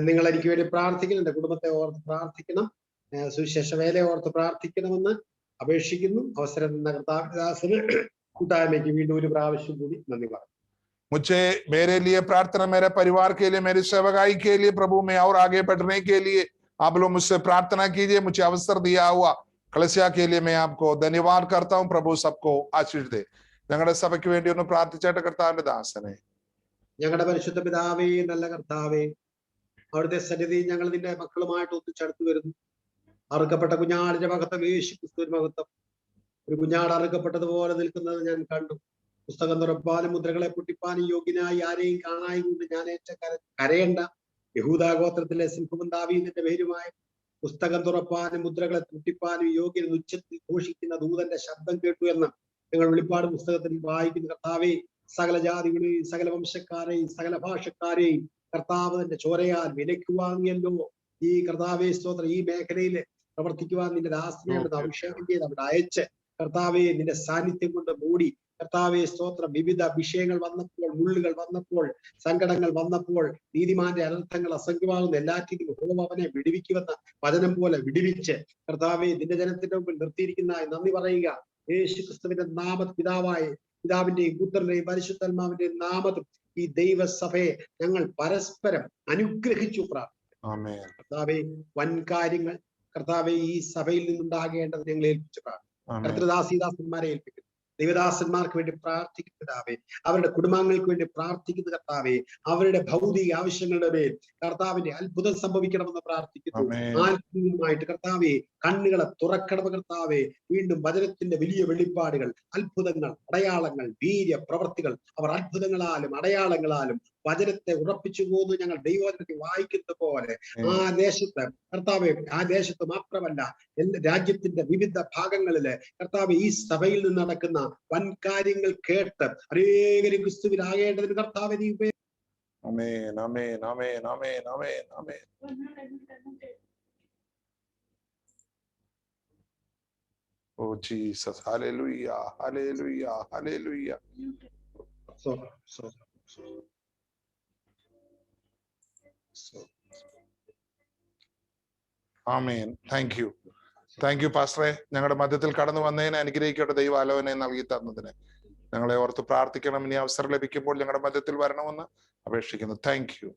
[SPEAKER 2] നിങ്ങൾ എനിക്ക് വേണ്ടി പ്രാർത്ഥിക്കണം, എന്റെ കുടുംബത്തെ ഓർത്ത് പ്രാർത്ഥിക്കണം, സുവിശേഷ വേലയെ ഓർത്ത് പ്രാർത്ഥിക്കണമെന്ന് അപേക്ഷിക്കുന്നു. അവസരം തന്ന കർത്താവിദാസന് കൂട്ടായ്മയ്ക്ക് വീണ്ടും ഒരു പ്രാവശ്യം കൂടി നന്ദി പറഞ്ഞു.
[SPEAKER 1] मुझे, मेरे लिए प्रार्थना, मेरे परिवार के लिए, मेरी सेवकाई के लिए, प्रभु में और आगे बढ़ने के लिए आप लोग मुझसे प्रार्थना कीजिए. मुझे अवसर दिया हुआ कलसिया के लिए मैं आपको धन्यवाद करता हूँ. प्रभु सबको आशीष दे. ഞങ്ങളുടെ സഭയ്ക്ക് വേണ്ടി ഒന്ന് പ്രാർത്ഥിച്ചാട്ട് കർത്താവിന്റെ ദാസനെ.
[SPEAKER 2] ഞങ്ങളുടെ പരിശുദ്ധ പിതാവേ, നല്ല കർത്താവേ, അവിടുത്തെ സന്നിധി ഞങ്ങൾ നിന്റെ മക്കളുമായിട്ട് ഒന്നിച്ചടുത്ത് വരുന്നു. അറുക്കപ്പെട്ട കുഞ്ഞാടിന്റെ മഹത്വം, യേശു ക്രിസ്തുവിന്റെ മഹത്വം. ഒരു കുഞ്ഞാട് അറുക്കപ്പെട്ടതുപോലെ നിൽക്കുന്നത് ഞാൻ കണ്ടു. പുസ്തകം തുറപ്പാനും മുദ്രകളെ പൊട്ടിപ്പാനും യോഗ്യനായി ആരെയും കാണായി കൊണ്ട് ഞാൻ കരയണ്ട. യഹൂദാഗോത്രത്തിലെ സിംഹവും ദാവീദിന്റെ പേരുമായി പുസ്തകം തുറപ്പാനും മുദ്രകളെ പൊട്ടിപ്പാനും യോഗ്യൻ ഉച്ചത്തിൽ ഘോഷിക്കുന്ന ദൂതന്റെ ശബ്ദം കേട്ടു എന്ന് ഞങ്ങൾ വെളിപ്പാട് പുസ്തകത്തിൽ വായിക്കുന്ന കർത്താവെ, സകല ജാതികളെയും സകല വംശക്കാരെയും സകല ഭാഷക്കാരെയും കർത്താവ് തന്റെ ചോരയാൽ വിലയ്ക്ക് വാങ്ങിയല്ലോ. ഈ കർത്താവെ സ്തോത്രം, ഈ മേഖലയിൽ പ്രവർത്തിക്കുവാൻ നിന്റെ ദാസനെ അഭിഷേകം ചെയ്ത് അവിടെ അയച്ച് കർത്താവെ നിന്റെ സാന്നിധ്യം കൊണ്ട് മൂടി കർത്താവെ സ്തോത്രം. വിവിധ വിഷയങ്ങൾ വന്നപ്പോൾ, മുള്ളുകൾ വന്നപ്പോൾ, സങ്കടങ്ങൾ വന്നപ്പോൾ, നീതിമാന്റെ അനർത്ഥങ്ങൾ അസംഖ്യമാകുന്ന എല്ലാറ്റിനും ഹോം അവനെ വിടുവിക്കുമെന്ന വചനം പോലെ വിടുവിച്ച് കർത്താവെ നിന്റെ ജനത്തിന്റെ മുമ്പിൽ നിർത്തിയിരിക്കുന്നതായി നന്ദി പറയുക. യേശു ക്രിസ്തുവിന്റെ നാമത്തിൽ പിതാവിന്റെയും പുത്രന്റെയും പരിശുദ്ധാത്മാവിന്റെയും നാമത്തിൽ ഈ ദൈവസഭയെ ഞങ്ങൾ പരസ്പരം അനുഗ്രഹിച്ചു പ്രാർത്ഥിക്കുന്നു. കർത്താവെ, വൻ കാര്യങ്ങൾ കർത്താവെ ഈ സഭയിൽ നിന്നുണ്ടാകേണ്ടത് ഞങ്ങൾ ഏൽപ്പിച്ചു പ്രാർത്ഥിക്കുന്നു. കർത്തൃദാസീദാസന്മാരെ ഏൽപ്പിക്കുന്നു. ദൈവദാസന്മാർക്ക് വേണ്ടി പ്രാർത്ഥിക്കുന്ന കർത്താവേ, അവരുടെ കുടുംബങ്ങൾക്ക് വേണ്ടി പ്രാർത്ഥിക്കുന്ന കർത്താവേ, അവരുടെ ഭൗതിക ആവശ്യങ്ങളുടെ മേൽ കർത്താവിന്റെ അത്ഭുതം സംഭവിക്കണമെന്ന് പ്രാർത്ഥിക്കുന്നു. ആത്മീയമായിട്ട് കർത്താവേ കണ്ണുകളെ തുറക്കണമെന്ന് കർത്താവേ. വീണ്ടും വചനത്തിന്റെ വലിയ വെളിപ്പാടുകൾ, അത്ഭുതങ്ങൾ, അടയാളങ്ങൾ, വീര്യ പ്രവർത്തികൾ അവർ അത്ഭുതങ്ങളാലും അടയാളങ്ങളാലും വചനത്തെ ഉറപ്പിച്ചു പോകുന്നു. ഞങ്ങൾ ദൈവവചനത്തിൽ വായിക്കുന്ന പോലെ ആ ദേശത്ത് കർത്താവെ, ആ ദേശത്ത് മാത്രമല്ല എല്ലാ രാജ്യത്തിന്റെ വിവിധ ഭാഗങ്ങളില് കർത്താവെ ഈ സഭയിൽ നിന്ന് നടക്കുന്ന വൻ കാര്യങ്ങൾ കേട്ട് അനേകരും ക്രിസ്തുവിലാകേണ്ടതിന് കർത്താവെ നീ
[SPEAKER 1] amen, amen, amen, amen, amen, amen. Oh Jesus, hallelujah, hallelujah, hallelujah. Amen. Thank you പാസ്റ്ററെ. ഞങ്ങളുടെ മധ്യത്തിൽ കടന്നു വന്നതിന് അനുഗ്രഹിക്കട്ടെ. ദൈവ ആലോചന നൽകി തന്നതിന് ഞങ്ങളെ ഓർത്ത് പ്രാർത്ഥിക്കണം. ഇനി അവസരം ലഭിക്കുമ്പോൾ ഞങ്ങളുടെ മധ്യത്തിൽ വരണമെന്ന് അപേക്ഷിക്കുന്നു. Thank you.